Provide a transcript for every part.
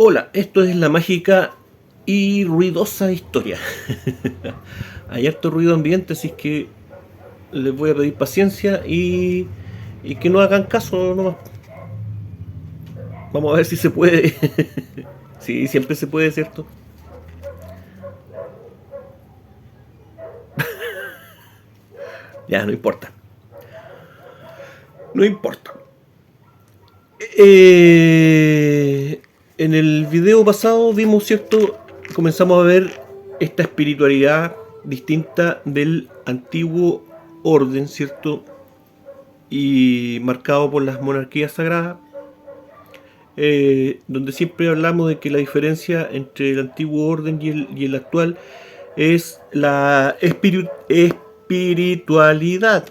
Hola, esto es la mágica y ruidosa historia. Hay harto ruido ambiente, así que les voy a pedir paciencia y que no hagan caso nomás. Vamos a ver si se puede. Sí, siempre se puede, ¿cierto? Ya, no importa. No importa. En el video pasado vimos, ¿cierto? Comenzamos a ver esta espiritualidad distinta del antiguo orden, ¿cierto? Y marcado por las monarquías sagradas, donde siempre hablamos de que la diferencia entre el antiguo orden y el actual es la espiritualidad,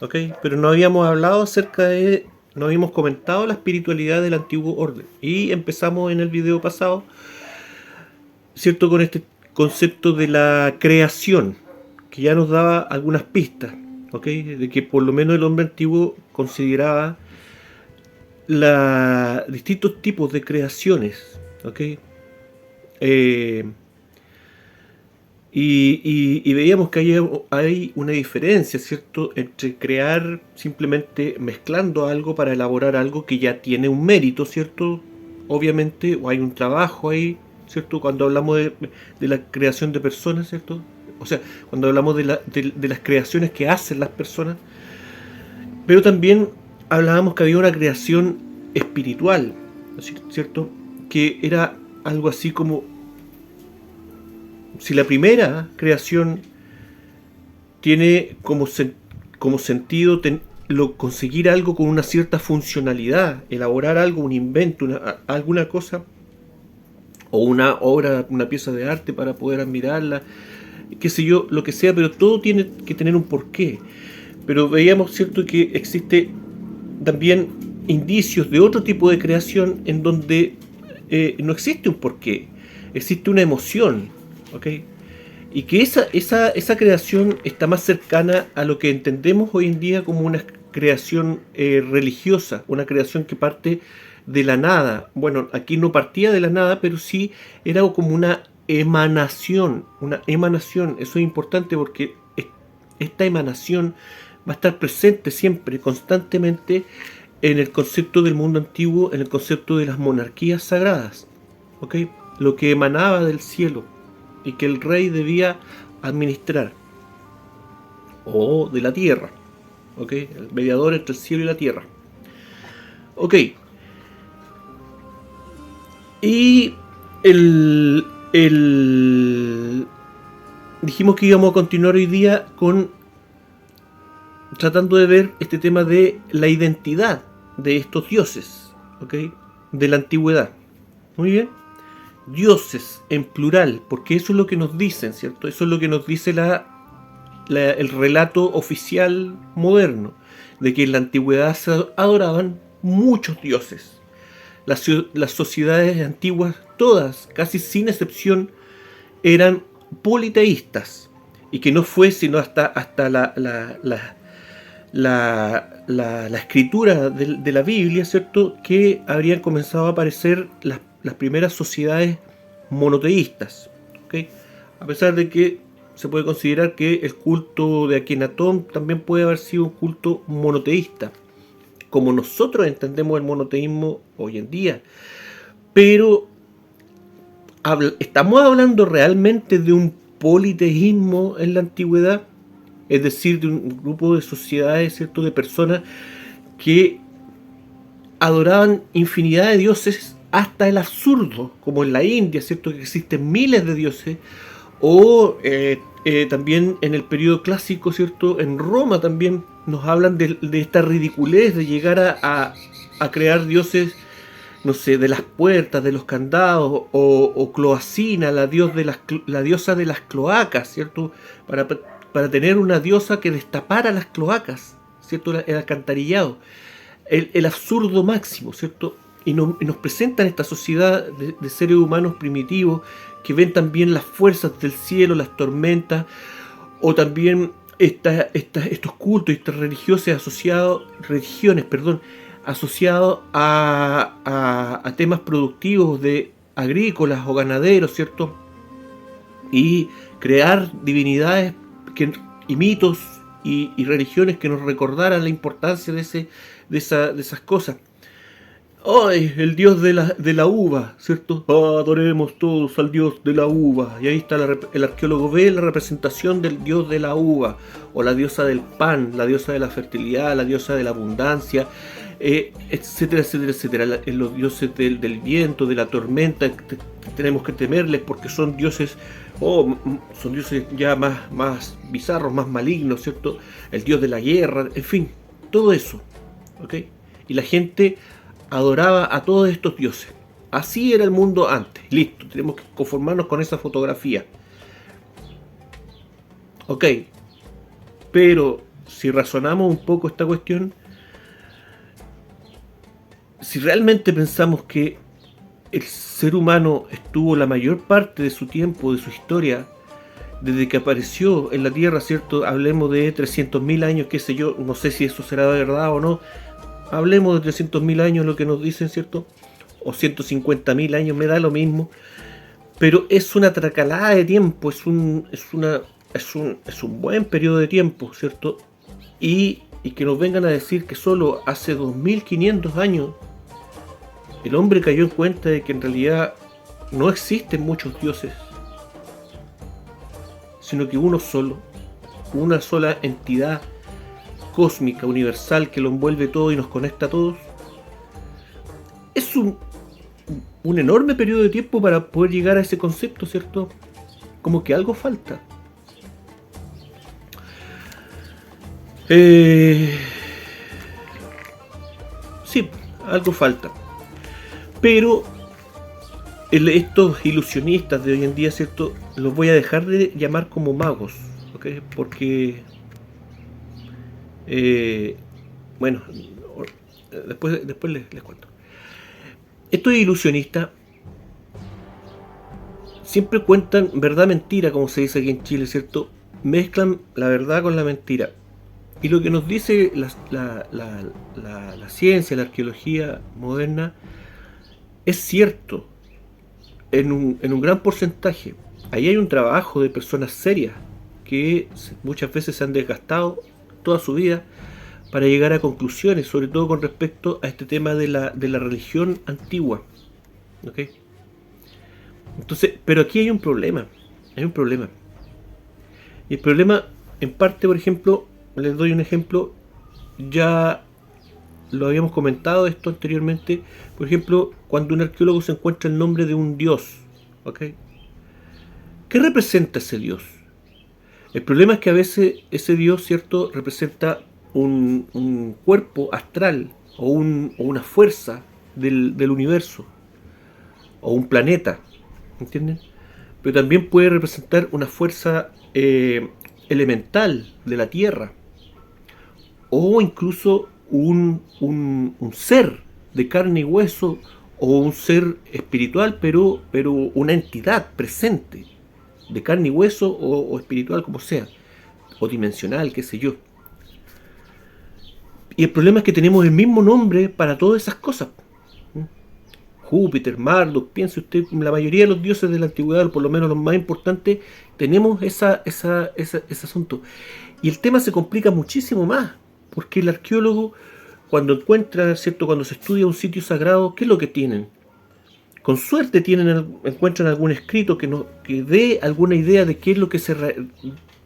¿ok? Pero no habíamos hablado acerca de, no habíamos comentado la espiritualidad del antiguo orden. Y empezamos en el video pasado, ¿cierto? Con este concepto de la creación, que ya nos daba algunas pistas, ¿ok? De que por lo menos el hombre antiguo consideraba distintos tipos de creaciones, ¿ok? Eh, y veíamos que hay una diferencia, ¿cierto?, entre crear simplemente mezclando algo para elaborar algo que ya tiene un mérito, ¿cierto? Obviamente, o hay un trabajo ahí, ¿cierto? Cuando hablamos de la creación de personas, ¿cierto? O sea, cuando hablamos de las creaciones que hacen las personas, pero también hablábamos que había una creación espiritual, ¿cierto? Que era algo así como si la primera creación tiene como sentido conseguir algo con una cierta funcionalidad, elaborar algo, un invento, alguna cosa, o una obra, una pieza de arte para poder admirarla, qué sé yo, lo que sea, pero todo tiene que tener un porqué. Pero veíamos, cierto, que existe también indicios de otro tipo de creación en donde no existe un porqué, existe una emoción, ¿ok? Y que esa creación está más cercana a lo que entendemos hoy en día como una creación religiosa, una creación que parte de la nada. Bueno, aquí no partía de la nada, pero sí era como una emanación, una emanación. Eso es importante porque esta emanación va a estar presente siempre, constantemente, en el concepto del mundo antiguo, en el concepto de las monarquías sagradas, ¿ok? Lo que emanaba del cielo y que el rey debía administrar, o de la tierra, ¿ok? El mediador entre el cielo y la tierra. Ok. Y dijimos que íbamos a continuar hoy día con tratando de ver este tema de la identidad de estos dioses, ¿ok? De la antigüedad. Muy bien. Dioses en plural, porque eso es lo que nos dicen, ¿cierto? Eso es lo que nos dice el relato oficial moderno, de que en la antigüedad se adoraban muchos dioses. Las sociedades antiguas, todas, casi sin excepción, eran politeístas, y que no fue sino hasta la escritura de la Biblia, ¿cierto?, que habrían comenzado a aparecer las primeras sociedades monoteístas, ¿okay? A pesar de que se puede considerar que el culto de Akenatón también puede haber sido un culto monoteísta, como nosotros entendemos el monoteísmo hoy en día. Pero ¿estamos hablando realmente de un politeísmo en la antigüedad? Es decir, de un grupo de sociedades, ¿cierto?, de personas que adoraban infinidad de dioses hasta el absurdo, como en la India, ¿cierto?, que existen miles de dioses, o también en el periodo clásico, ¿cierto?, en Roma también nos hablan de esta ridiculez de llegar a crear dioses, no sé, de las puertas, de los candados, o Cloacina, la diosa de las cloacas, ¿cierto?, para tener una diosa que destapara las cloacas, ¿cierto?, el alcantarillado, el absurdo máximo, ¿cierto? Y nos presentan esta sociedad de seres humanos primitivos que ven también las fuerzas del cielo, las tormentas, o también estos cultos, estas religiones asociados a temas productivos agrícolas o ganaderos, ¿cierto? Y crear divinidades y mitos y religiones que nos recordaran la importancia de esas cosas. ¡Ay! El dios de la uva, ¿cierto? Adoremos todos al dios de la uva. Y ahí está el arqueólogo ve la representación del dios de la uva, o la diosa del pan, la diosa de la fertilidad, la diosa de la abundancia, etcétera, etcétera, etcétera. Los dioses del viento, de la tormenta, tenemos que temerles porque son dioses, son dioses ya más bizarros, más malignos, ¿cierto? El dios de la guerra, en fin, todo eso, ¿ok? Y la gente adoraba a todos estos dioses. Así era el mundo antes. Listo, tenemos que conformarnos con esa fotografía. Ok, pero si razonamos un poco esta cuestión, si realmente pensamos que el ser humano estuvo la mayor parte de su tiempo, de su historia, desde que apareció en la Tierra, ¿cierto? Hablemos de 300.000 años, qué sé yo, no sé si eso será verdad o no. Hablemos de 300.000 años, lo que nos dicen, ¿cierto? O 150.000 años, me da lo mismo. Pero es una tracalada de tiempo, es un buen periodo de tiempo, ¿cierto? Y que nos vengan a decir que solo hace 2500 años el hombre cayó en cuenta de que en realidad no existen muchos dioses, sino que uno solo, una sola entidad cósmica, universal, que lo envuelve todo y nos conecta a todos. Es un enorme periodo de tiempo para poder llegar a ese concepto, ¿cierto? Como que algo falta. Sí, algo falta. Pero estos ilusionistas de hoy en día, ¿cierto? Los voy a dejar de llamar como magos, ¿ok? Porque bueno, después les cuento. Estos ilusionistas siempre cuentan verdad mentira, como se dice aquí en Chile, ¿cierto? Mezclan la verdad con la mentira. Y lo que nos dice la ciencia, la arqueología moderna, es cierto en un gran porcentaje. Ahí hay un trabajo de personas serias que muchas veces se han desgastado toda su vida para llegar a conclusiones, sobre todo con respecto a este tema de la religión antigua. ¿Ok? Entonces, pero aquí hay un problema. Y el problema, en parte, por ejemplo, les doy un ejemplo, ya lo habíamos comentado esto anteriormente, por ejemplo, cuando un arqueólogo se encuentra el nombre de un dios, ¿ok? ¿Qué representa ese dios? El problema es que a veces ese dios, ¿cierto?, representa un cuerpo astral o una fuerza del universo o un planeta, ¿entienden? Pero también puede representar una fuerza elemental de la Tierra o incluso un ser de carne y hueso o un ser espiritual, pero una entidad presente de carne y hueso o espiritual, como sea, o dimensional, qué sé yo. Y el problema es que tenemos el mismo nombre para todas esas cosas. Júpiter, Marduk, piense usted, la mayoría de los dioses de la antigüedad, o por lo menos los más importantes, tenemos ese asunto. Y el tema se complica muchísimo más, porque el arqueólogo, cuando encuentra, ¿cierto?, cuando se estudia un sitio sagrado, ¿qué es lo que tienen? Con suerte encuentran algún escrito que dé alguna idea de qué es lo que se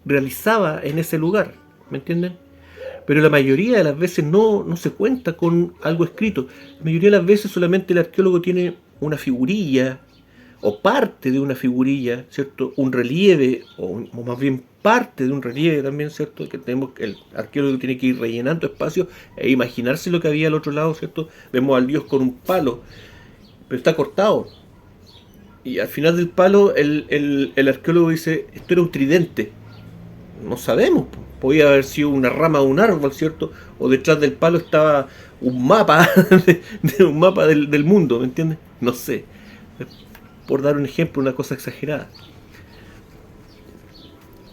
realizaba en ese lugar, ¿me entienden? Pero la mayoría de las veces no se cuenta con algo escrito. La mayoría de las veces solamente el arqueólogo tiene una figurilla, o parte de una figurilla, ¿cierto? Un relieve, o más bien parte de un relieve también, ¿cierto? Que el arqueólogo tiene que ir rellenando espacio e imaginarse lo que había al otro lado, ¿cierto? Vemos al dios con un palo, pero está cortado. Y al final del palo el arqueólogo dice, esto era un tridente. No sabemos, podía haber sido una rama de un árbol, ¿cierto? O detrás del palo estaba un mapa un mapa del mundo, ¿me entiendes? No sé, por dar un ejemplo, una cosa exagerada.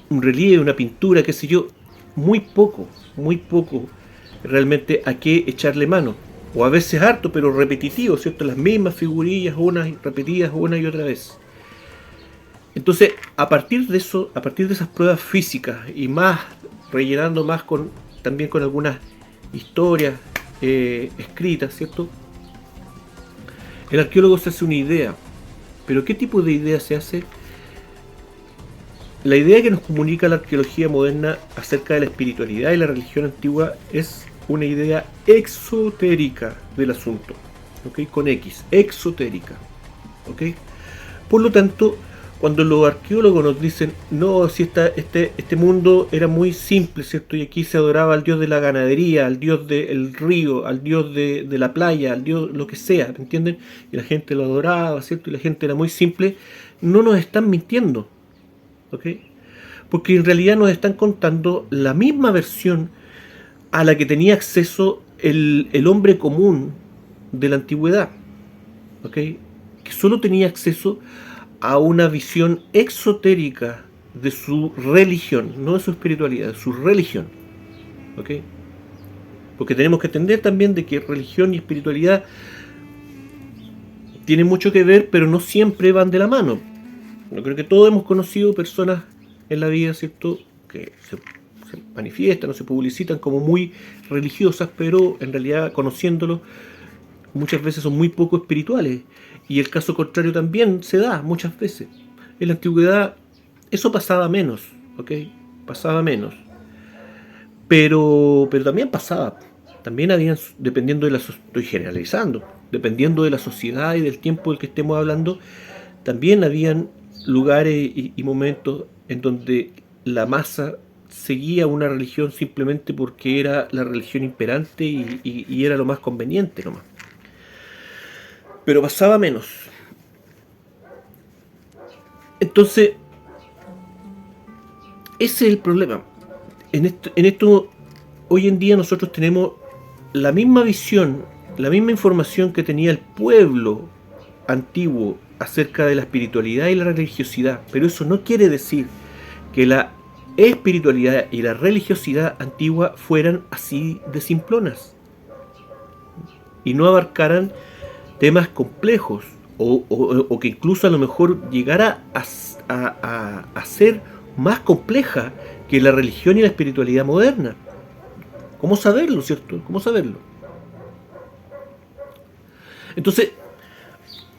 Un relieve, una pintura, qué sé yo, muy poco realmente a qué echarle mano. o a veces harto, pero repetitivo, ¿cierto? Las mismas figurillas, repetidas una y otra vez. Entonces, a partir de eso, a partir de esas pruebas físicas y más, rellenando más también con algunas historias escritas, ¿cierto? El arqueólogo se hace una idea. ¿Pero qué tipo de idea se hace? La idea que nos comunica la arqueología moderna acerca de la espiritualidad y la religión antigua es una idea exotérica del asunto, ¿ok? Con X, exotérica, ¿ok? Por lo tanto, cuando los arqueólogos nos dicen, no, si este mundo era muy simple, ¿cierto? Y aquí se adoraba al dios de la ganadería, al dios del río, al dios de la playa, al dios lo que sea, ¿me entienden? Y la gente lo adoraba, ¿cierto? Y la gente era muy simple, no nos están mintiendo, ¿ok? Porque en realidad nos están contando la misma versión a la que tenía acceso el hombre común de la antigüedad, ¿ok? Que solo tenía acceso a una visión exotérica de su religión, no de su espiritualidad, de su religión, ¿ok? Porque tenemos que entender también de que religión y espiritualidad tienen mucho que ver, pero no siempre van de la mano. Yo creo que todos hemos conocido personas en la vida, ¿cierto?, que se manifiestan o se publicitan como muy religiosas, pero en realidad, conociéndolo, muchas veces son muy poco espirituales. Y el caso contrario también se da muchas veces. En la antigüedad eso pasaba menos, ¿ok? Pasaba menos. Pero también pasaba. También habían, dependiendo de estoy generalizando, dependiendo de la sociedad y del tiempo del que estemos hablando, también habían lugares y momentos en donde la masa seguía una religión simplemente porque era la religión imperante y era lo más conveniente nomás. Pero pasaba menos. Entonces, ese es el problema. En esto, hoy en día nosotros tenemos la misma visión, la misma información que tenía el pueblo antiguo acerca de la espiritualidad y la religiosidad, pero eso no quiere decir que la espiritualidad y la religiosidad antigua fueran así de simplonas y no abarcaran temas complejos o que incluso a lo mejor llegara a ser más compleja que la religión y la espiritualidad moderna. ¿Cómo saberlo, cierto? ¿Cómo saberlo? Entonces,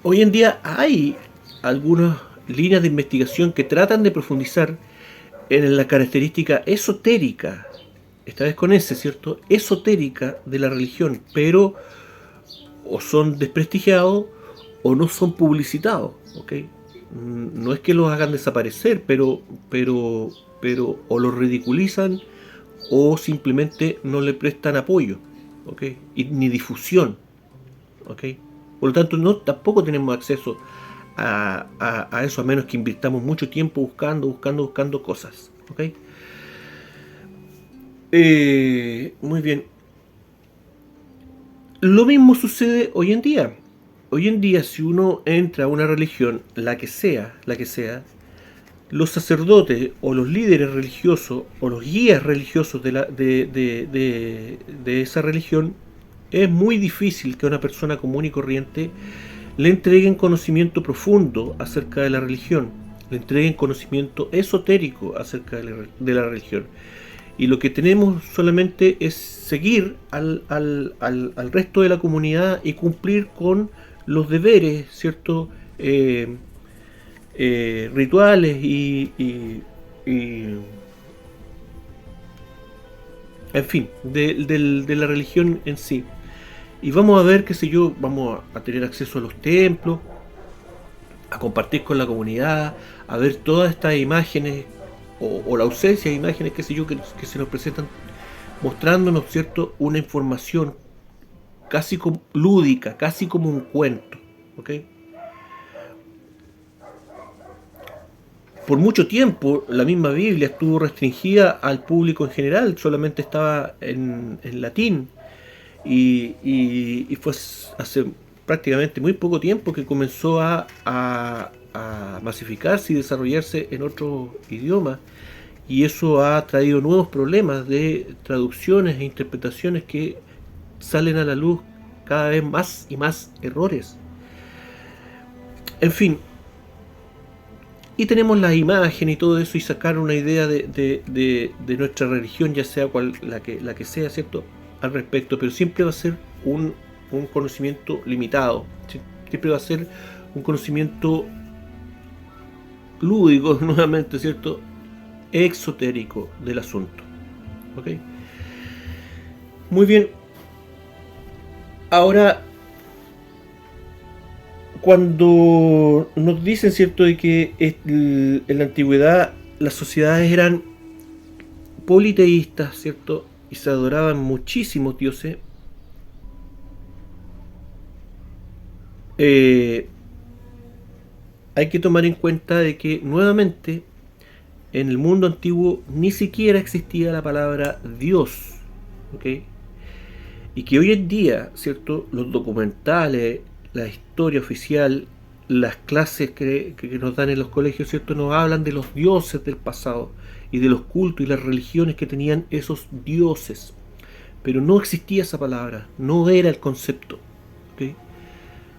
hoy en día hay algunas líneas de investigación que tratan de profundizar en la característica esotérica, esta vez con ese, ¿cierto? Esotérica de la religión, pero o son desprestigiados o no son publicitados, ¿ok? No es que los hagan desaparecer, pero o los ridiculizan o simplemente no le prestan apoyo, ¿ok? Ni difusión, ¿ok? Por lo tanto, tampoco tenemos acceso a eso, a menos que invirtamos mucho tiempo buscando cosas, ¿ok? Muy bien. Lo mismo sucede hoy en día. Hoy en día, si uno entra a una religión, la que sea, los sacerdotes o los líderes religiosos o los guías religiosos de esa religión, es muy difícil que a una persona común y corriente le entreguen conocimiento profundo acerca de la religión, le entreguen conocimiento esotérico acerca de la religión. Y lo que tenemos solamente es seguir al resto de la comunidad y cumplir con los deberes, ¿cierto? Rituales y en fin, de la religión en sí. Y vamos a ver, qué sé yo, vamos a tener acceso a los templos, a compartir con la comunidad, a ver todas estas imágenes o la ausencia de imágenes, qué sé yo, que se nos presentan, mostrándonos, ¿cierto?, una información casi como lúdica, casi como un cuento, ¿ok? Por mucho tiempo la misma Biblia estuvo restringida al público en general, solamente estaba en latín y fue hace prácticamente muy poco tiempo que comenzó a masificarse y desarrollarse en otros idiomas, y eso ha traído nuevos problemas de traducciones e interpretaciones que salen a la luz cada vez más y más errores. En fin, y tenemos la imagen y todo eso, y sacar una idea de nuestra religión, ya sea la que sea, ¿cierto?, al respecto, pero siempre va a ser un conocimiento limitado, siempre va a ser un conocimiento lúdico, nuevamente, ¿cierto?, exotérico del asunto. ¿Ok? Muy bien. Ahora, cuando nos dicen, ¿cierto?, de que en la antigüedad las sociedades eran politeístas, ¿cierto?, y se adoraban muchísimos dioses, hay que tomar en cuenta de que nuevamente en el mundo antiguo ni siquiera existía la palabra Dios, ¿ok? Y que hoy en día, ¿cierto?, los documentales, la historia oficial, las clases que nos dan en los colegios, ¿cierto?, nos hablan de los dioses del pasado y de los cultos y las religiones que tenían esos dioses. Pero no existía esa palabra, no era el concepto, ¿ok?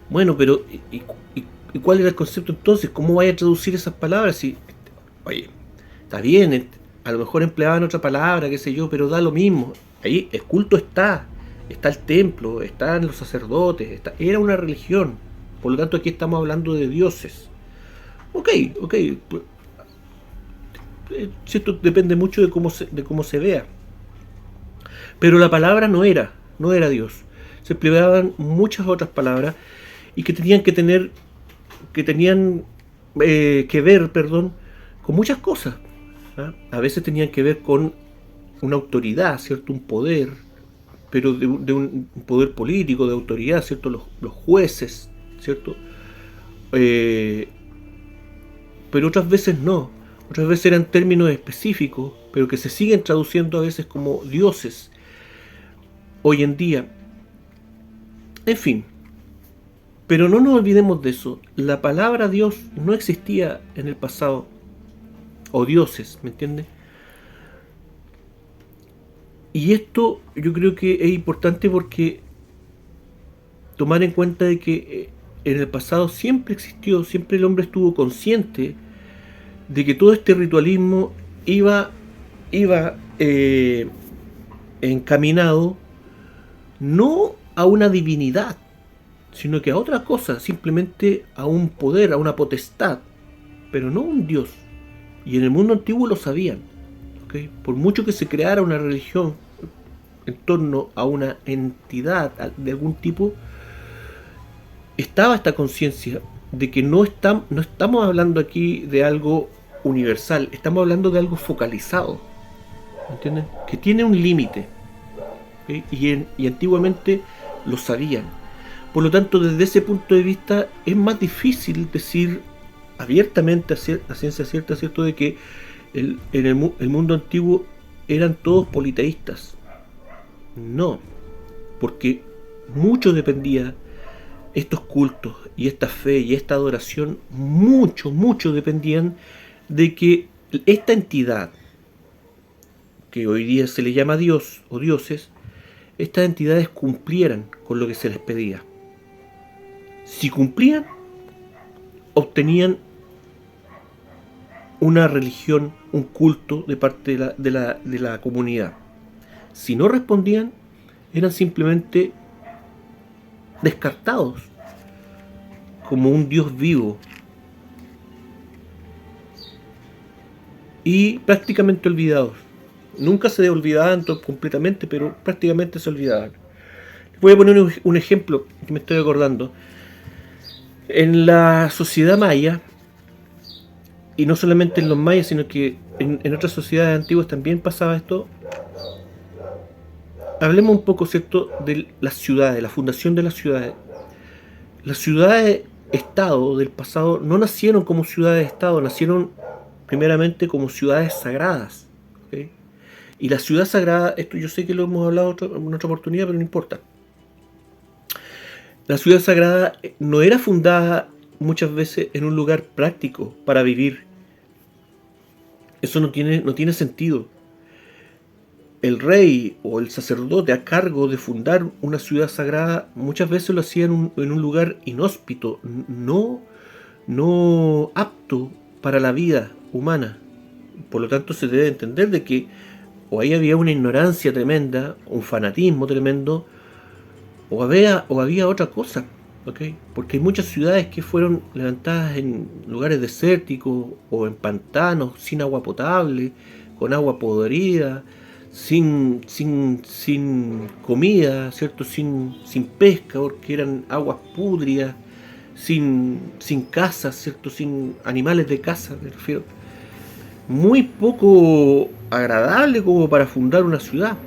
Bueno, pero ¿y cuál era el concepto entonces? ¿Cómo vaya a traducir esas palabras? Si, oye, está bien, a lo mejor empleaban otra palabra, qué sé yo, pero da lo mismo. Ahí el culto está el templo, están los sacerdotes, era una religión. Por lo tanto, aquí estamos hablando de dioses. Ok, esto depende mucho de cómo se vea. Pero la palabra no era Dios. Se empleaban muchas otras palabras y que tenían que ver, con muchas cosas. ¿Ah? A veces tenían que ver con una autoridad, ¿cierto? Un poder, pero de un poder político, de autoridad, ¿cierto? Los jueces, ¿cierto? Pero otras veces no. Otras veces eran términos específicos, pero que se siguen traduciendo a veces como dioses hoy en día. En fin, pero no nos olvidemos de eso. La palabra Dios no existía en el pasado. O dioses, ¿me entiendes? Y esto yo creo que es importante porque tomar en cuenta de que en el pasado siempre existió, siempre el hombre estuvo consciente de que todo este ritualismo iba encaminado no a una divinidad, sino que a otra cosa, simplemente a un poder, a una potestad, pero no un Dios. Y en el mundo antiguo lo sabían, ¿okay? Por mucho que se creara una religión en torno a una entidad de algún tipo, estaba esta conciencia de que no estamos hablando aquí de algo universal, estamos hablando de algo focalizado, ¿entienden? Que tiene un límite, ¿okay? Y antiguamente lo sabían. Por lo tanto, desde ese punto de vista es más difícil decir abiertamente a ciencia cierta, ¿cierto?, de que en el mundo antiguo eran todos politeístas. No, porque mucho dependía, estos cultos y esta fe y esta adoración, mucho dependían de que esta entidad, que hoy día se le llama Dios o dioses, estas entidades cumplieran con lo que se les pedía. Si cumplían, obtenían una religión, un culto de parte de la comunidad. Si no respondían, eran simplemente descartados como un Dios vivo y prácticamente olvidados. Nunca se olvidaban completamente, pero prácticamente se olvidaban. Voy a poner un ejemplo que me estoy acordando. En la sociedad maya, y no solamente en los mayas, sino que en otras sociedades antiguas también pasaba esto. Hablemos un poco, ¿cierto?, de las ciudades, la fundación de las ciudades. Las ciudades-estado del pasado no nacieron como ciudades-estado, nacieron primeramente como ciudades sagradas. ¿Okay? Y la ciudad sagrada, esto yo sé que lo hemos hablado en otra oportunidad, pero no importa. La ciudad sagrada no era fundada muchas veces en un lugar práctico para vivir. Eso no tiene sentido. el rey o el sacerdote a cargo de fundar una ciudad sagrada muchas veces lo hacía en un lugar inhóspito, no apto para la vida humana. Por lo tanto, se debe entender de que o ahí había una ignorancia tremenda, un fanatismo tremendo, o había otra cosa, ¿okay? Porque hay muchas ciudades que fueron levantadas en lugares desérticos o en pantanos, sin agua potable, con agua podrida, sin comida, ¿cierto? Sin pesca, porque eran aguas pudridas, sin casas, ¿cierto? Sin animales de caza, me refiero. Muy poco agradable como para fundar una ciudad.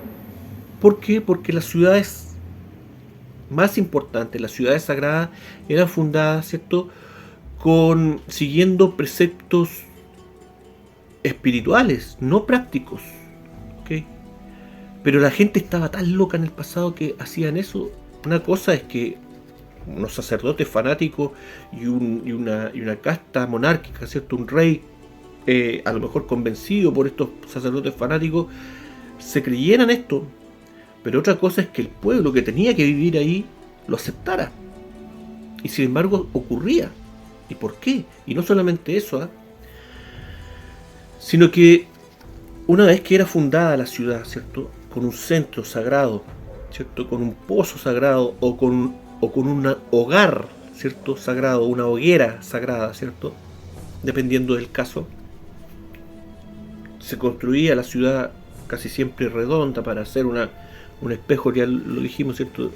¿Por qué? Porque las ciudades más importantes, las ciudades sagradas, eran fundadas, ¿cierto?, siguiendo preceptos espirituales, no prácticos. ¿Okay? Pero la gente estaba tan loca en el pasado que hacían eso. Una cosa es que unos sacerdotes fanáticos y una casta monárquica, ¿cierto?, un rey a lo mejor convencido por estos sacerdotes fanáticos, se creyeran esto. Pero otra cosa es que el pueblo que tenía que vivir ahí lo aceptara. Y sin embargo ocurría. ¿Y por qué? Y no solamente eso, sino que una vez que era fundada la ciudad, ¿cierto?, con un centro sagrado, ¿cierto?, con un pozo sagrado o con un hogar, ¿cierto?, sagrado, una hoguera sagrada, ¿cierto?, dependiendo del caso, se construía la ciudad casi siempre redonda para hacer un espejo, ya lo dijimos, ¿cierto?,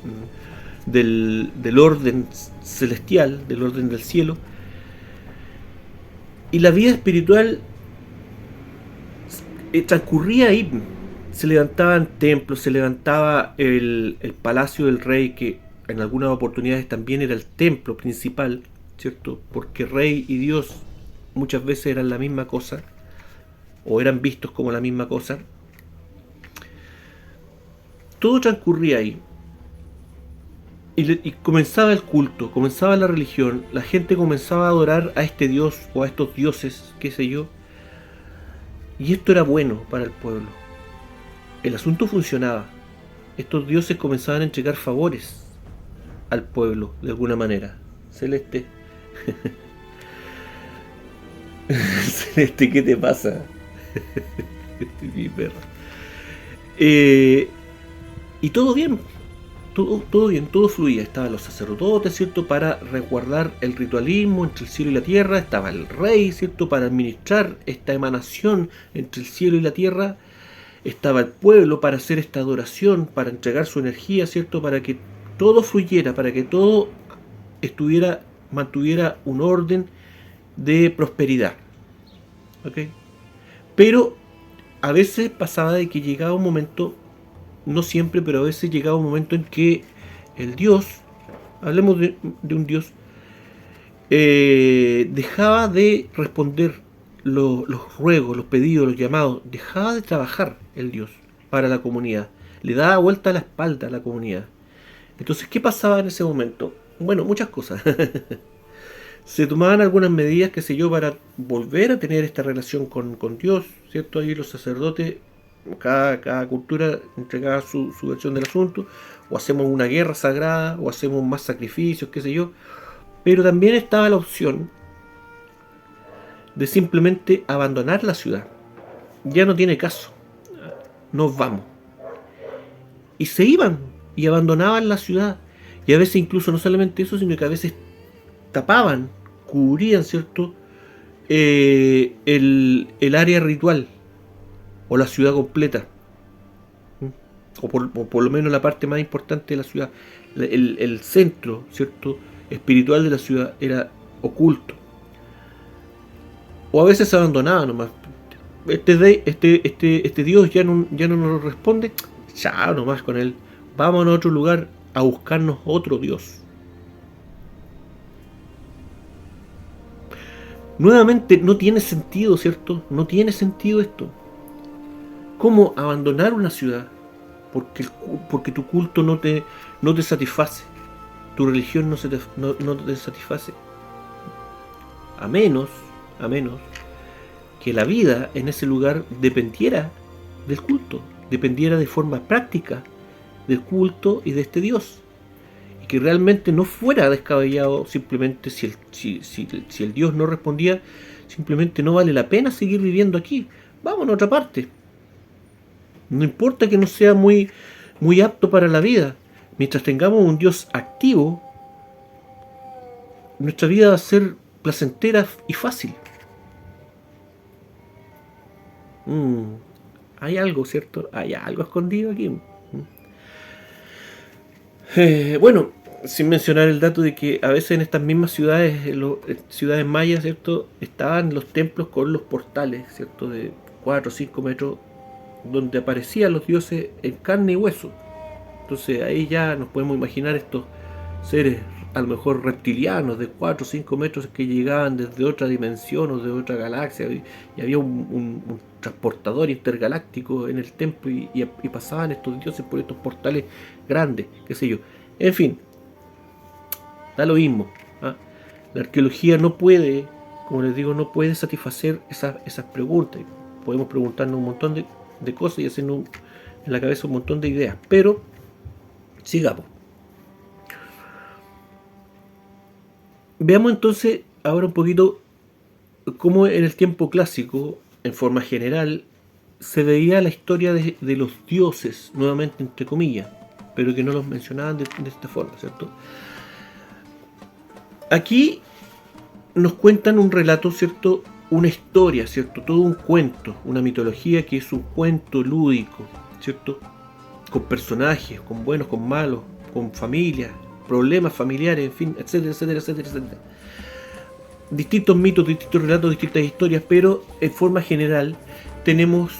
del orden celestial, del orden del cielo. Y la vida espiritual transcurría ahí. Se levantaban templos, se levantaba el palacio del rey, que en algunas oportunidades también era el templo principal, ¿cierto?, porque rey y Dios muchas veces eran la misma cosa, o eran vistos como la misma cosa. Todo transcurría ahí. Y comenzaba el culto, comenzaba la religión, la gente comenzaba a adorar a este dios o a estos dioses, qué sé yo. Y esto era bueno para el pueblo. El asunto funcionaba. Estos dioses comenzaban a entregar favores al pueblo, de alguna manera. Celeste. Celeste, ¿qué te pasa? Mi perra. Y todo bien. Todo bien, todo fluía. Estaban los sacerdotes, ¿cierto?, para resguardar el ritualismo entre el cielo y la tierra. Estaba el rey, ¿cierto?, para administrar esta emanación entre el cielo y la tierra. Estaba el pueblo para hacer esta adoración, para entregar su energía, ¿cierto?, para que todo fluyera, para que todo mantuviera un orden de prosperidad. ¿Okay? Pero a veces pasaba de que llegaba un momento, no siempre, pero a veces llegaba un momento en que el Dios, hablemos de un Dios, dejaba de responder los ruegos, los pedidos, los llamados, dejaba de trabajar el Dios para la comunidad, le daba vuelta a la espalda a la comunidad. Entonces, ¿qué pasaba en ese momento? Bueno, muchas cosas. Se tomaban algunas medidas, qué sé yo, para volver a tener esta relación con Dios, ¿cierto? Ahí los sacerdotes, cada cultura entregaba su versión del asunto, o hacemos una guerra sagrada, o hacemos más sacrificios, qué sé yo. Pero también estaba la opción de simplemente abandonar la ciudad. Ya no tiene caso, nos vamos. Y se iban y abandonaban la ciudad. Y a veces incluso no solamente eso, sino que a veces tapaban, cubrían, ¿cierto?, el área ritual o la ciudad completa, o por lo menos la parte más importante de la ciudad. El centro, ¿cierto?, espiritual de la ciudad era oculto. O a veces se abandonaba nomás. Este Dios ya no nos responde, chao nomás con él, vamos a otro lugar a buscarnos otro Dios. Nuevamente, no tiene sentido, ¿cierto? No tiene sentido esto. ¿Cómo abandonar una ciudad porque tu culto no te satisface? Tu religión no te satisface. A menos que la vida en ese lugar dependiera del culto. dependiera de forma práctica del culto y de este Dios. Y que realmente no fuera descabellado simplemente si el Dios no respondía, simplemente no vale la pena seguir viviendo aquí. Vamos a otra parte. No importa que no sea muy apto para la vida. Mientras tengamos un Dios activo, nuestra vida va a ser placentera y fácil. Hay algo, ¿cierto? Hay algo escondido aquí. Bueno, sin mencionar el dato de que a veces en estas mismas ciudades, ciudades mayas, ¿cierto? Estaban los templos con los portales, ¿cierto? De 4 o 5 metros, donde aparecían los dioses en carne y hueso. Entonces ahí ya nos podemos imaginar estos seres a lo mejor reptilianos de 4 o 5 metros que llegaban desde otra dimensión o de otra galaxia, y había un transportador intergaláctico en el templo, y pasaban estos dioses por estos portales grandes, qué sé yo. En fin, da lo mismo, ¿ah? La arqueología no puede, como les digo, no puede satisfacer esas preguntas. Podemos preguntarnos un montón de cosas y hacernos en la cabeza un montón de ideas, pero sigamos. Veamos entonces ahora un poquito cómo en el tiempo clásico, en forma general, se veía la historia de los dioses, nuevamente entre comillas, pero que no los mencionaban de esta forma, ¿cierto? Aquí nos cuentan un relato, ¿cierto? Una historia, ¿cierto? Todo un cuento, una mitología que es un cuento lúdico, ¿cierto? Con personajes, con buenos, con malos, con familias, problemas familiares, en fin, etcétera, etcétera, etcétera, etcétera. Distintos mitos, distintos relatos, distintas historias, pero en forma general tenemos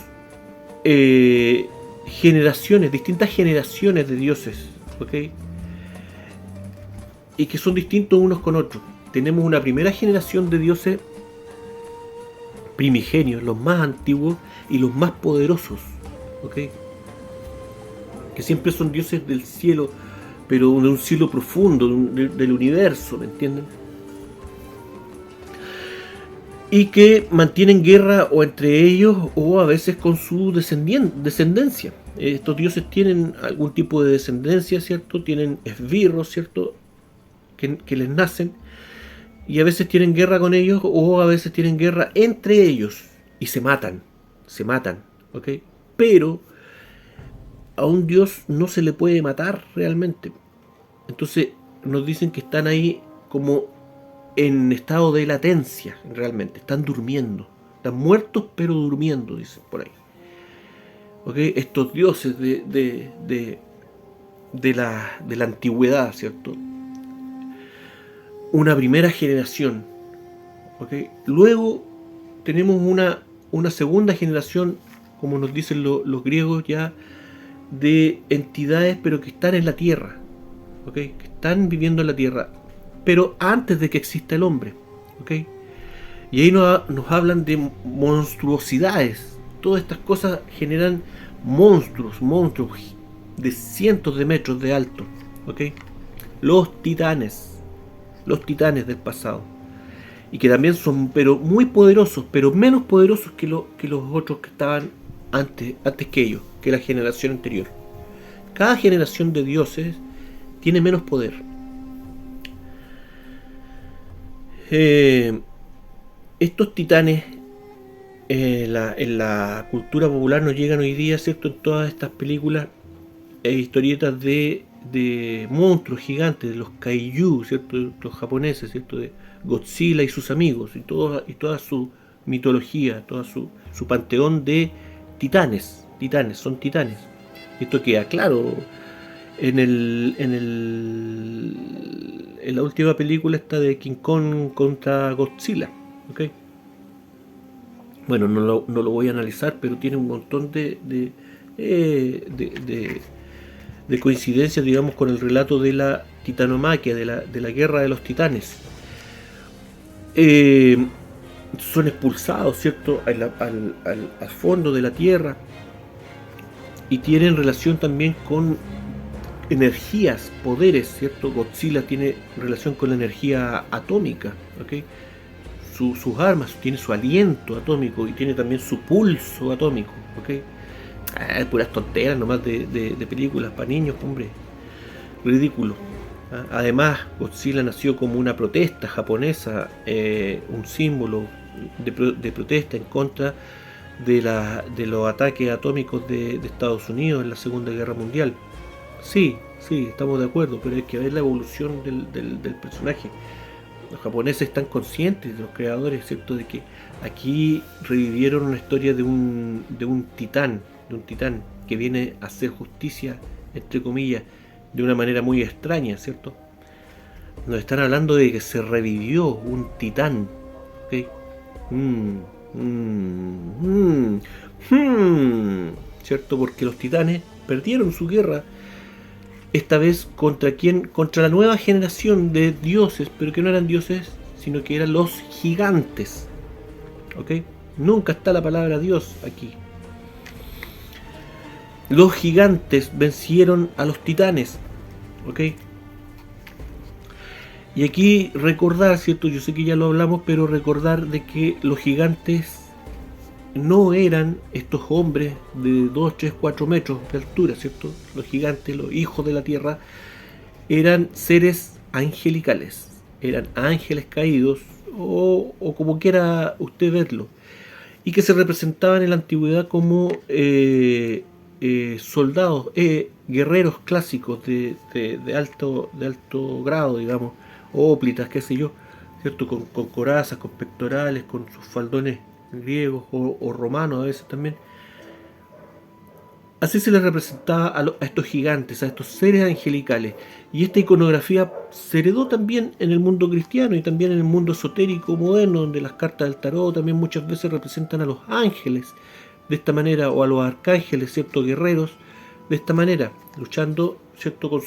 distintas generaciones de dioses, ¿ok? Y que son distintos unos con otros. Tenemos una primera generación de dioses primigenios, los más antiguos y los más poderosos, ¿ok? Que siempre son dioses del cielo, pero de un cielo profundo, del universo, ¿me entienden? Y que mantienen guerra o entre ellos o a veces con su descendencia. Estos dioses tienen algún tipo de descendencia, ¿cierto? Tienen esbirros, ¿cierto? Que les nacen, y a veces tienen guerra con ellos o a veces tienen guerra entre ellos y se matan, ¿ok? Pero a un dios no se le puede matar realmente. Entonces nos dicen que están ahí como en estado de latencia, realmente, están durmiendo, están muertos pero durmiendo, dicen por ahí. ¿Ok? Estos dioses de la antigüedad, ¿cierto? Una primera generación, ¿ok? Luego tenemos una segunda generación, como nos dicen los griegos ya, de entidades pero que están en la tierra, ¿ok? Que están viviendo en la tierra, pero antes de que exista el hombre, ¿ok? Y ahí nos hablan de monstruosidades. Todas estas cosas generan monstruos de cientos de metros de alto, ¿ok? Los titanes del pasado, y que también son pero muy poderosos, pero menos poderosos que los otros que estaban antes que ellos, que la generación anterior. Cada generación de dioses tiene menos poder. Estos titanes en la cultura popular nos llegan hoy día, ¿cierto? En todas estas películas e historietas de monstruos gigantes, de los kaiju, ¿cierto? Los japoneses, ¿cierto? De Godzilla y sus amigos, y toda su mitología, toda su panteón de titanes, son titanes. Esto queda claro en la última película esta de King Kong contra Godzilla, ¿ok? Bueno, no lo voy a analizar, pero tiene un montón de coincidencias, digamos, con el relato de la titanomaquia, de la guerra de los titanes. Son expulsados, ¿cierto?, al fondo de la tierra, y tienen relación también con energías, poderes, ¿cierto? Godzilla tiene relación con la energía atómica, ¿ok? Sus armas, tiene su aliento atómico y tiene también su pulso atómico, ¿ok? puras tonteras nomás de películas para niños, hombre. Ridículo. Además, Godzilla nació como una protesta japonesa, un símbolo de protesta en contra de los ataques atómicos de Estados Unidos en la Segunda Guerra Mundial. Sí, estamos de acuerdo, pero hay que ver la evolución del personaje. Los japoneses están conscientes, de los creadores, ¿cierto?, de que aquí revivieron una historia de un titán que viene a hacer justicia, entre comillas, de una manera muy extraña, ¿cierto? Nos están hablando de que se revivió un titán, ¿ok? ¿Cierto? Porque los titanes perdieron su guerra, esta vez contra quién, contra la nueva generación de dioses, pero que no eran dioses, sino que eran los gigantes, ¿ok? Nunca está la palabra Dios aquí. Los gigantes vencieron a los titanes, ¿ok? Y aquí recordar, ¿cierto? Yo sé que ya lo hablamos, pero recordar de que los gigantes no eran estos hombres de 2, 3, 4 metros de altura, ¿cierto? Los gigantes, los hijos de la tierra, eran seres angelicales, eran ángeles caídos, o como quiera usted verlo, y que se representaban en la antigüedad como soldados, guerreros clásicos de alto grado, digamos, óplitas, qué sé yo, ¿cierto? Con corazas, con pectorales, con sus faldones griegos o romanos a veces también. Así se les representaba a estos gigantes, a estos seres angelicales. Y esta iconografía se heredó también en el mundo cristiano y también en el mundo esotérico moderno, donde las cartas del tarot también muchas veces representan a los ángeles de esta manera, o a los arcángeles, ¿cierto?, guerreros, de esta manera, luchando, ¿cierto?, con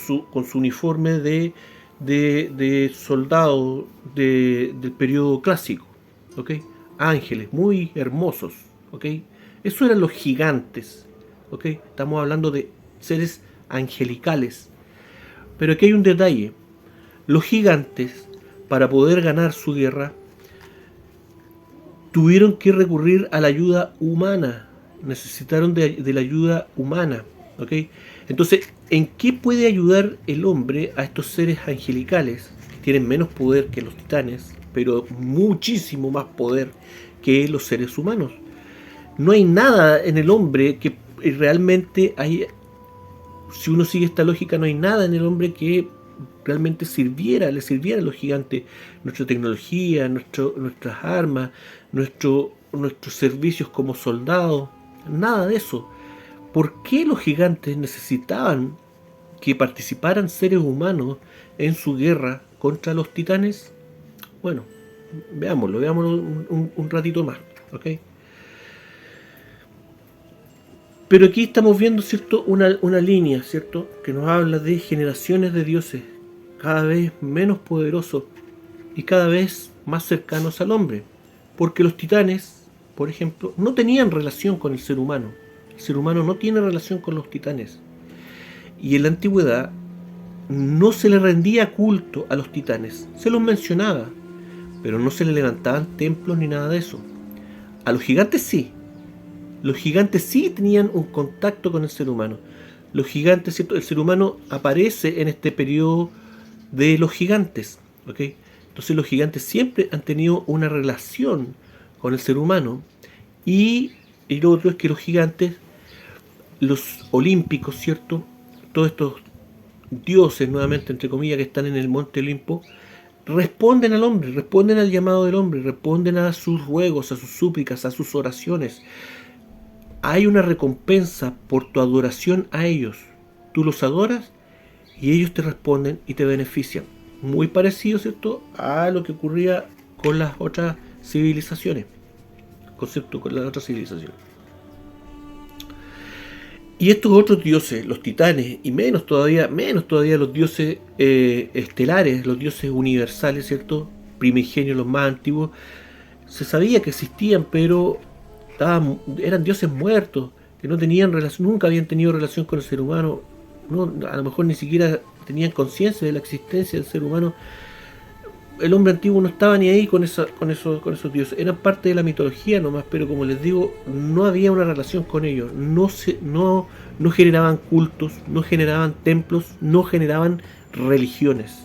su uniforme de soldado del periodo clásico, ¿ok? Ángeles muy hermosos, ¿ok? Eso eran los gigantes, ¿ok? Estamos hablando de seres angelicales. Pero aquí hay un detalle. Los gigantes, para poder ganar su guerra, tuvieron que recurrir a la ayuda humana. Necesitaron de la ayuda humana, ¿ok? Entonces, ¿en qué puede ayudar el hombre a estos seres angelicales, que tienen menos poder que los titanes, pero muchísimo más poder que los seres humanos? No hay nada en el hombre que realmente hay. Si uno sigue esta lógica, no hay nada en el hombre que realmente le sirviera a los gigantes. Nuestra tecnología, nuestras armas, nuestros servicios como soldados, nada de eso. ¿Por qué los gigantes necesitaban que participaran seres humanos en su guerra contra los titanes? Bueno, veámoslo un ratito más, ¿ok? Pero aquí estamos viendo, ¿cierto?, una línea, ¿cierto?, que nos habla de generaciones de dioses cada vez menos poderosos y cada vez más cercanos al hombre. Porque los titanes, por ejemplo, no tenían relación con el ser humano. El ser humano no tiene relación con los titanes. Y en la antigüedad no se le rendía culto a los titanes. Se los mencionaba, pero no se le levantaban templos ni nada de eso. A los gigantes sí. Los gigantes sí tenían un contacto con el ser humano. Los gigantes, ¿cierto? El ser humano aparece en este periodo de los gigantes, ¿ok? Entonces los gigantes siempre han tenido una relación con el ser humano. Y lo otro es que los gigantes, los olímpicos, ¿cierto?, todos estos dioses, nuevamente entre comillas, que están en el monte Olimpo, responden al hombre, responden al llamado del hombre, responden a sus ruegos, a sus súplicas, a sus oraciones. Hay una recompensa por tu adoración a ellos. Tú los adoras y ellos te responden y te benefician. Muy parecido, ¿cierto?, a lo que ocurría con las otras civilizaciones. Concepto con las otras civilizaciones. Y estos otros dioses, los titanes, y menos todavía los dioses estelares, los dioses universales, ¿cierto?, primigenios, los más antiguos, se sabía que existían, pero eran dioses muertos, que no tenían relación, nunca habían tenido relación con el ser humano, no, a lo mejor ni siquiera tenían conciencia de la existencia del ser humano. el hombre antiguo no estaba ni ahí con esos dioses, eran parte de la mitología nomás, pero como les digo, no había una relación con ellos, no generaban cultos, no generaban templos, no generaban religiones.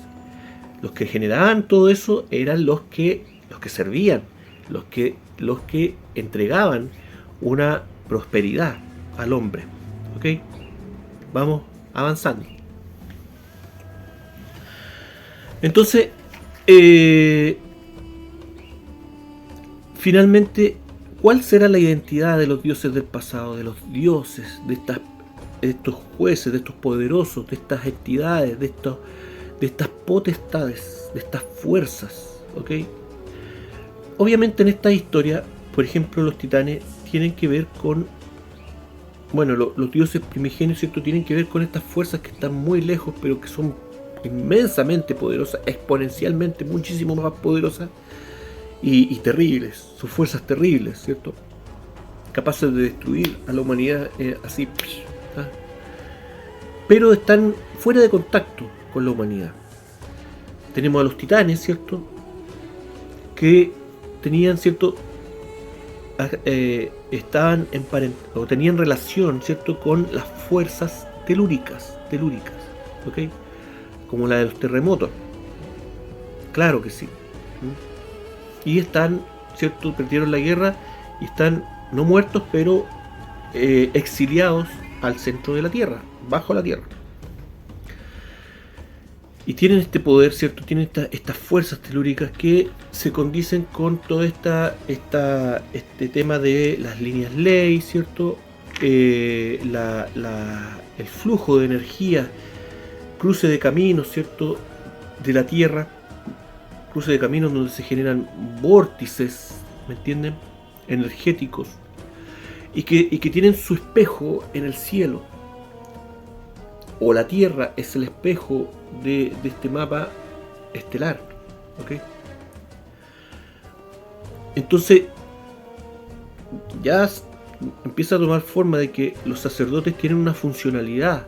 Los que generaban todo eso eran los que servían, los que entregaban una prosperidad al hombre. ¿Ok? Vamos avanzando. Entonces, finalmente, ¿cuál será la identidad de los dioses del pasado? De los dioses, de estos jueces, de estos poderosos, de estas entidades, de estas potestades, de estas fuerzas. ¿Ok? Obviamente en esta historia, por ejemplo, los titanes tienen que ver con, bueno, los dioses primigenios, ¿cierto? Tienen que ver con estas fuerzas que están muy lejos, pero que son inmensamente poderosas, exponencialmente muchísimo más poderosas y terribles. Son fuerzas terribles, ¿cierto? Capaces de destruir a la humanidad así. ¿Ah? Pero están fuera de contacto con la humanidad. Tenemos a los titanes, ¿cierto? Que tenían, ¿cierto? Estaban o tenían relación, ¿cierto? Con las fuerzas telúricas, ¿ok? Como la de los terremotos. Claro que sí. Y están, ¿cierto? Perdieron la guerra y están no muertos, pero exiliados al centro de la Tierra, bajo la Tierra. Y tienen este poder, ¿cierto? Tienen estas fuerzas telúricas que se condicen con todo este tema de las líneas ley, ¿cierto? El flujo de energía, cruce de caminos, ¿cierto? De la Tierra, cruce de caminos donde se generan vórtices, ¿me entienden? Energéticos, y que tienen su espejo en el cielo. O la Tierra es el espejo de este mapa estelar. ¿Ok? Entonces ya empieza a tomar forma de que los sacerdotes tienen una funcionalidad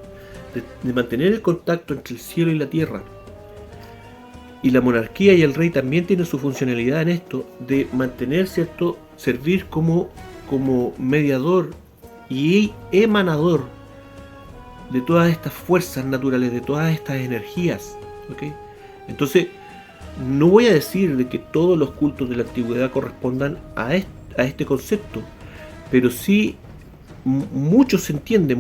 de mantener el contacto entre el cielo y la tierra. Y la monarquía y el rey también tienen su funcionalidad en esto, de mantener, ¿cierto? Servir como mediador y emanador de todas estas fuerzas naturales, de todas estas energías. ¿Ok? Entonces, no voy a decir de que todos los cultos de la antigüedad correspondan a este concepto, pero sí mucho se entiende,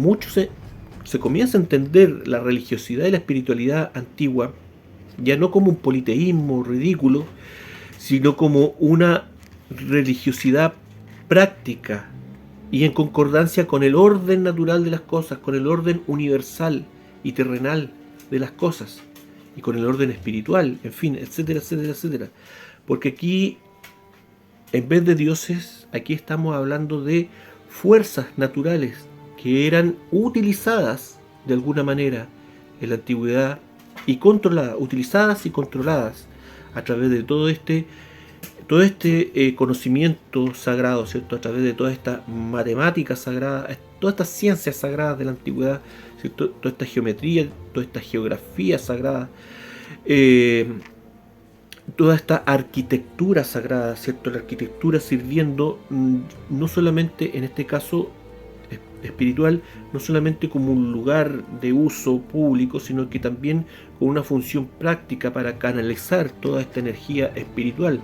se comienza a entender la religiosidad y la espiritualidad antigua, ya no como un politeísmo ridículo, sino como una religiosidad práctica y en concordancia con el orden natural de las cosas, con el orden universal y terrenal de las cosas, y con el orden espiritual, en fin, etcétera, etcétera, etcétera. Porque aquí, en vez de dioses, aquí estamos hablando de fuerzas naturales que eran utilizadas de alguna manera en la antigüedad y utilizadas y controladas a través de todo este conocimiento sagrado, ¿cierto? A través de toda esta matemática sagrada, todas estas ciencias sagradas de la antigüedad, ¿cierto? Toda esta geometría, toda esta geografía sagrada, toda esta arquitectura sagrada, ¿cierto? La arquitectura sirviendo no solamente en este caso espiritual, no solamente como un lugar de uso público, sino que también con una función práctica para canalizar toda esta energía espiritual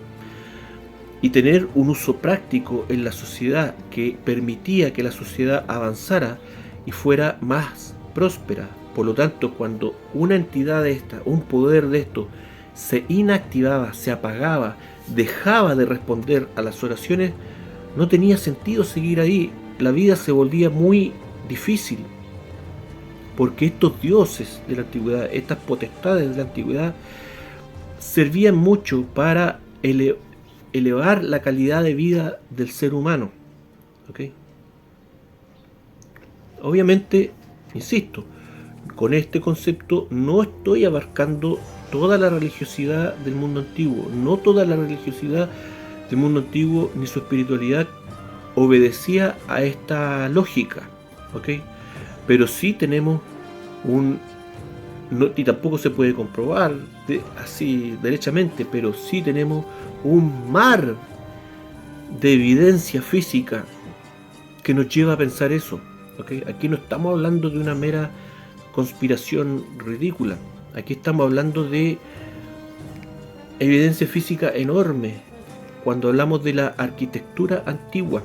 y tener un uso práctico en la sociedad que permitía que la sociedad avanzara y fuera más próspera. Por lo tanto, cuando una entidad de esta, un poder de esto, se inactivaba, se apagaba, dejaba de responder a las oraciones, no tenía sentido seguir ahí. La vida se volvía muy difícil, porque estos dioses de la antigüedad, estas potestades de la antigüedad, servían mucho para elevar la calidad de vida del ser humano. ¿Ok? Obviamente, insisto, con este concepto no estoy abarcando toda la religiosidad del mundo antiguo. No toda la religiosidad del mundo antiguo ni su espiritualidad obedecía a esta lógica. ¿Ok? Pero sí tenemos y tampoco se puede comprobar así derechamente, pero sí tenemos un mar de evidencia física que nos lleva a pensar eso. ¿Okay? Aquí no estamos hablando de una mera conspiración ridícula, aquí estamos hablando de evidencia física enorme cuando hablamos de la arquitectura antigua,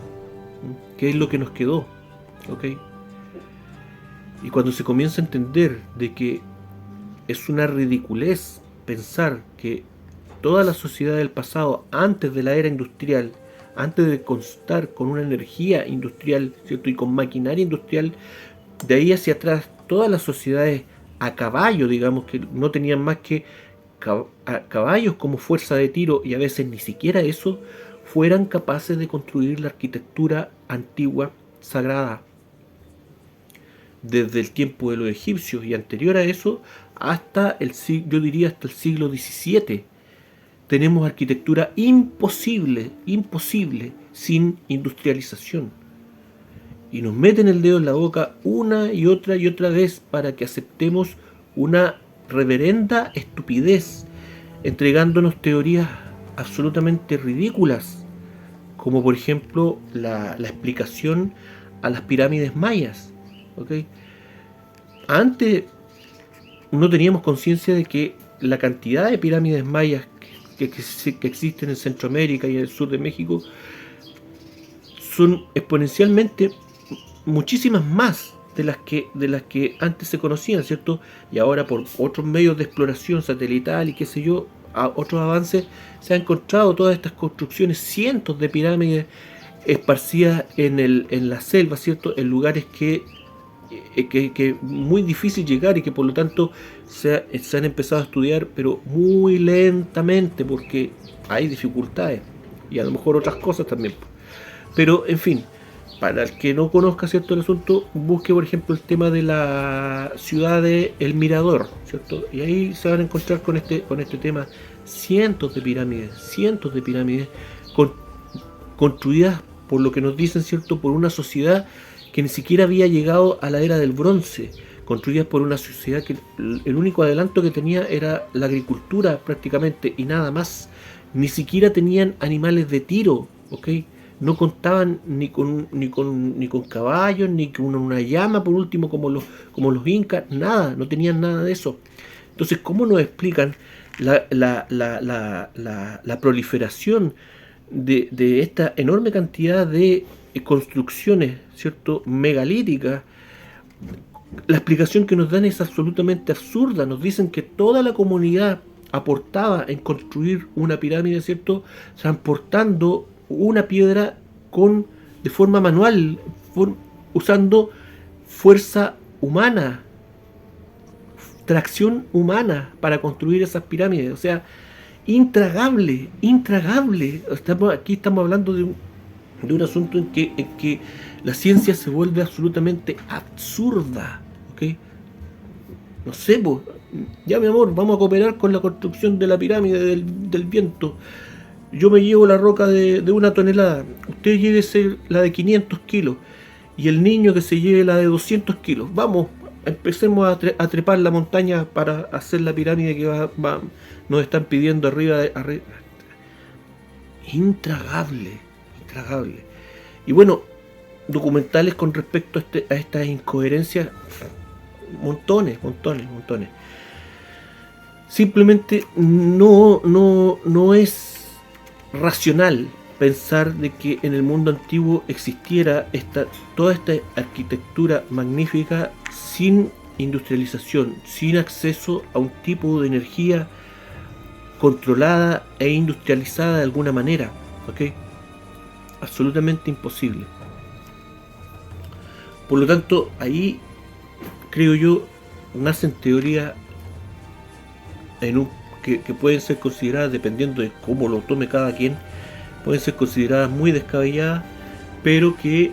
que es lo que nos quedó. ¿Okay? Y cuando se comienza a entender de que es una ridiculez pensar que toda la sociedad del pasado, antes de la era industrial, antes de constar con una energía industrial, ¿cierto? Y con maquinaria industrial, de ahí hacia atrás, todas las sociedades a caballo, digamos, que no tenían más que caballos como fuerza de tiro, y a veces ni siquiera eso, fueran capaces de construir la arquitectura antigua sagrada. Desde el tiempo de los egipcios y anterior a eso, hasta yo diría hasta el siglo XVII, tenemos arquitectura imposible sin industrialización. Y nos meten el dedo en la boca una y otra vez para que aceptemos una reverenda estupidez, entregándonos teorías absolutamente ridículas, como por ejemplo la explicación a las pirámides mayas. ¿Okay? Antes no teníamos conciencia de que la cantidad de pirámides mayas que existen en Centroamérica y en el sur de México son exponencialmente muchísimas más de las que antes se conocían, ¿cierto? Y ahora por otros medios de exploración satelital y qué sé yo, otros avances, se han encontrado todas estas construcciones, cientos de pirámides esparcidas en la selva, ¿cierto? En lugares que muy difícil llegar y que por lo tanto se han empezado a estudiar, pero muy lentamente porque hay dificultades y a lo mejor otras cosas también. Pero en fin, para el que no conozca, ¿cierto?, el asunto, busque por ejemplo el tema de la ciudad de El Mirador, ¿cierto? Y ahí se van a encontrar con este tema cientos de pirámides construidas, por lo que nos dicen, ¿cierto?, por una sociedad que ni siquiera había llegado a la era del bronce, construidas por una sociedad que el único adelanto que tenía era la agricultura prácticamente y nada más. Ni siquiera tenían animales de tiro, ¿ok? No contaban ni con caballos, ni con una llama, por último, como los incas, nada, no tenían nada de eso. Entonces, ¿cómo nos explican la proliferación de esta enorme cantidad de construcciones, ¿cierto?, megalíticas? La explicación que nos dan es absolutamente absurda. Nos dicen que toda la comunidad aportaba en construir una pirámide, ¿cierto?, transportando una piedra de forma manual, usando fuerza humana, tracción humana para construir esas pirámides. O sea, intragable. Aquí estamos hablando de un asunto en que la ciencia se vuelve absolutamente absurda. ¿Okay? No sé, pues, ya mi amor, vamos a cooperar con la construcción de la pirámide del viento. Yo me llevo la roca de 1 tonelada, usted llévese la de 500 kilos y el niño que se lleve la de 200 kilos. Vamos, empecemos a trepar la montaña para hacer la pirámide que nos están pidiendo arriba. Intragable. Y bueno, documentales con respecto a estas incoherencias, montones. Simplemente no es racional pensar de que en el mundo antiguo existiera toda esta arquitectura magnífica sin industrialización, sin acceso a un tipo de energía controlada e industrializada de alguna manera. ¿Ok? Absolutamente imposible. Por lo tanto, ahí creo yo nacen teorías que pueden ser consideradas, dependiendo de cómo lo tome cada quien, pueden ser consideradas muy descabelladas, pero que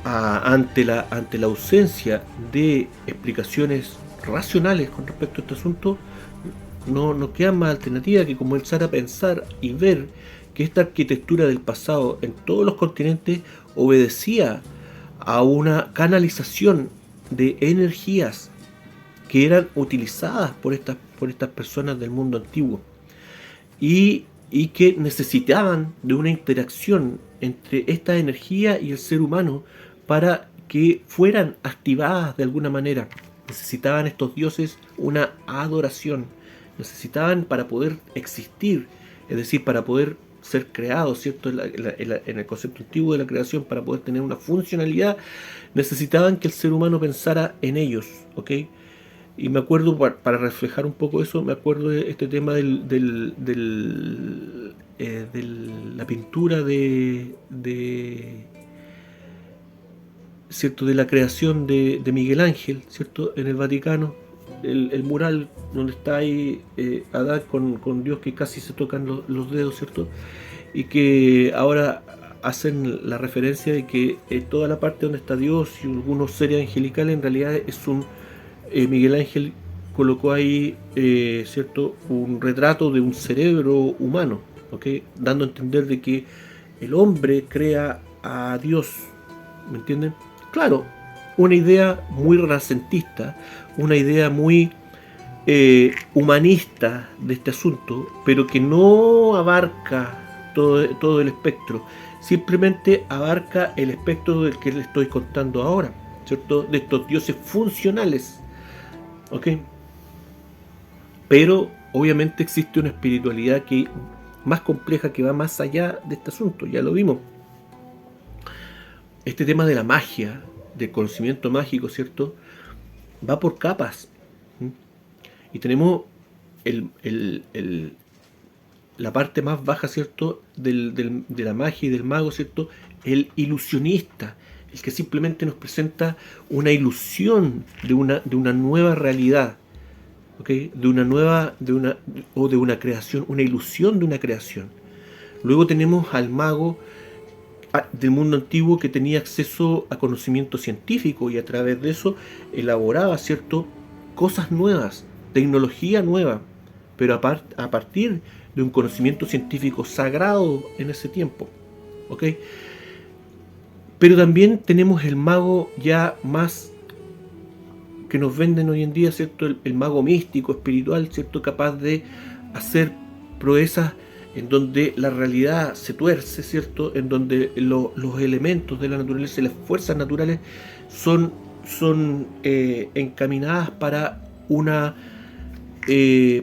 ante la ausencia de explicaciones racionales con respecto a este asunto, no queda más alternativa que comenzar a pensar y ver que esta arquitectura del pasado en todos los continentes obedecía a una canalización de energías que eran utilizadas por estas personas del mundo antiguo y que necesitaban de una interacción entre esta energía y el ser humano para que fueran activadas de alguna manera. Necesitaban estos dioses una adoración, necesitaban para poder existir, es decir, para poder ser creados, ¿cierto? En el concepto antiguo de la creación, para poder tener una funcionalidad, necesitaban que el ser humano pensara en ellos, ¿ok? Y me acuerdo, para reflejar un poco eso, me acuerdo de este tema de la pintura ¿cierto? De la creación de Miguel Ángel, ¿cierto? En el Vaticano, el mural donde está ahí Adán con Dios que casi se tocan los dedos, ¿cierto? Y que ahora hacen la referencia de que toda la parte donde está Dios y algunos seres angelicales en realidad es Miguel Ángel colocó ahí, ¿cierto? Un retrato de un cerebro humano, ¿ok? Dando a entender de que el hombre crea a Dios, ¿me entienden? Claro, una idea muy renacentista, una idea muy humanista de este asunto, pero que no abarca todo el espectro, simplemente abarca el espectro del que le estoy contando ahora, ¿cierto? De estos dioses funcionales, ¿ok? Pero obviamente existe una espiritualidad más compleja, que va más allá de este asunto, ya lo vimos. Este tema de la magia, del conocimiento mágico, ¿cierto? Va por capas. Y tenemos la parte más baja, ¿cierto? De la magia y del mago, ¿cierto? El ilusionista, el que simplemente nos presenta una ilusión de una nueva realidad, ¿ok? De una creación, una ilusión de una creación. Luego tenemos al mago del mundo antiguo, que tenía acceso a conocimiento científico y a través de eso elaboraba, ¿cierto?, cosas nuevas, tecnología nueva, pero a partir de un conocimiento científico sagrado en ese tiempo, ¿ok? Pero también tenemos el mago ya más que nos venden hoy en día, ¿cierto? El mago místico, espiritual, ¿cierto? Capaz de hacer proezas en donde la realidad se tuerce, ¿cierto? En donde los elementos de la naturaleza y las fuerzas naturales son encaminadas para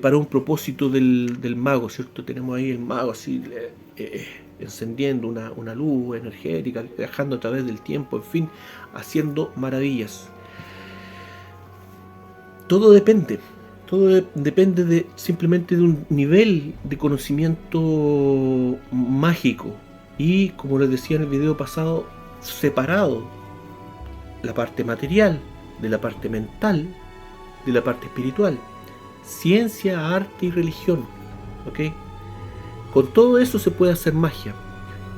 para un propósito del mago, ¿cierto? Tenemos ahí el mago así encendiendo una luz energética, viajando a través del tiempo, en fin, haciendo maravillas. Todo depende simplemente de un nivel de conocimiento mágico y, como les decía en el video pasado, separado la parte material de la parte mental, de la parte espiritual, ciencia, arte y religión, ¿ok? Con todo eso se puede hacer magia,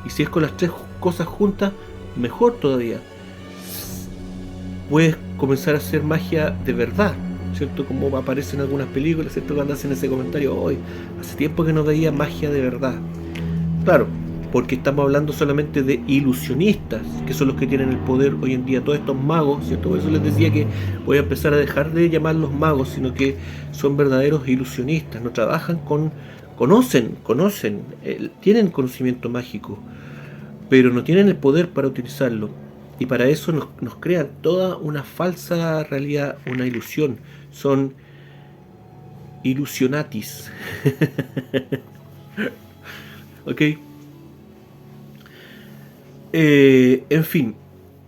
y si es con las tres cosas juntas, mejor todavía. Puedes comenzar a hacer magia de verdad, ¿cierto? Como aparece en algunas películas, ¿cierto? Cuando hacen ese comentario, hoy hace tiempo que no veía magia de verdad. Claro, porque estamos hablando solamente de ilusionistas, que son los que tienen el poder hoy en día, todos estos magos, ¿cierto? Por eso les decía que voy a empezar a dejar de llamarlos magos, sino que son verdaderos ilusionistas, no trabajan conocen, tienen conocimiento mágico, pero no tienen el poder para utilizarlo. Y para eso nos crean toda una falsa realidad, una ilusión. Son ilusionatis. ¿Ok? En fin,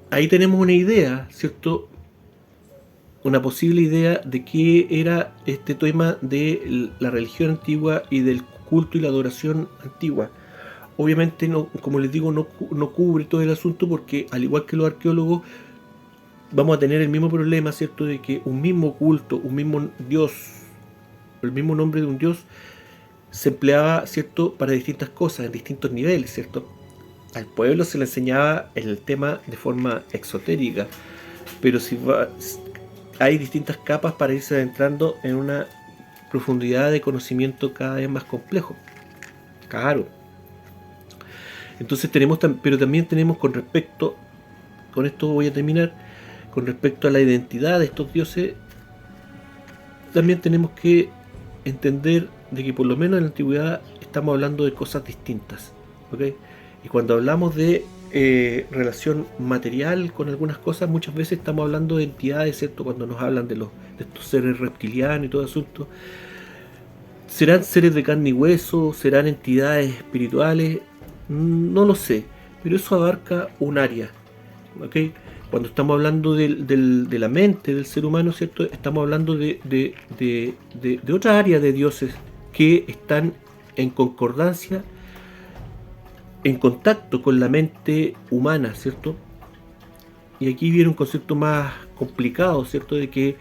ahí tenemos una idea, ¿cierto? Una posible idea de qué era este tema de la religión antigua y del culto y la adoración antigua. Obviamente, no, como les digo, no cubre todo el asunto, porque al igual que los arqueólogos vamos a tener el mismo problema, ¿cierto? De que un mismo culto, un mismo dios, el mismo nombre de un dios se empleaba, ¿cierto?, para distintas cosas, en distintos niveles, ¿cierto? Al pueblo se le enseñaba el tema de forma exotérica, pero hay distintas capas para irse adentrando en una profundidad de conocimiento cada vez más complejo. Claro. Entonces pero también tenemos con esto voy a terminar, con respecto a la identidad de estos dioses, también tenemos que entender de que por lo menos en la antigüedad estamos hablando de cosas distintas, ¿ok? Y cuando hablamos de relación material con algunas cosas, muchas veces estamos hablando de entidades, ¿cierto? Cuando nos hablan de estos seres reptilianos y todo asunto, ¿serán seres de carne y hueso? ¿Serán entidades espirituales? No lo sé, pero eso abarca un área, ¿ok? Cuando estamos hablando de la mente del ser humano, ¿cierto? Estamos hablando de otra área de dioses que están en concordancia, en contacto con la mente humana, ¿cierto? Y aquí viene un concepto más complicado, ¿cierto? De que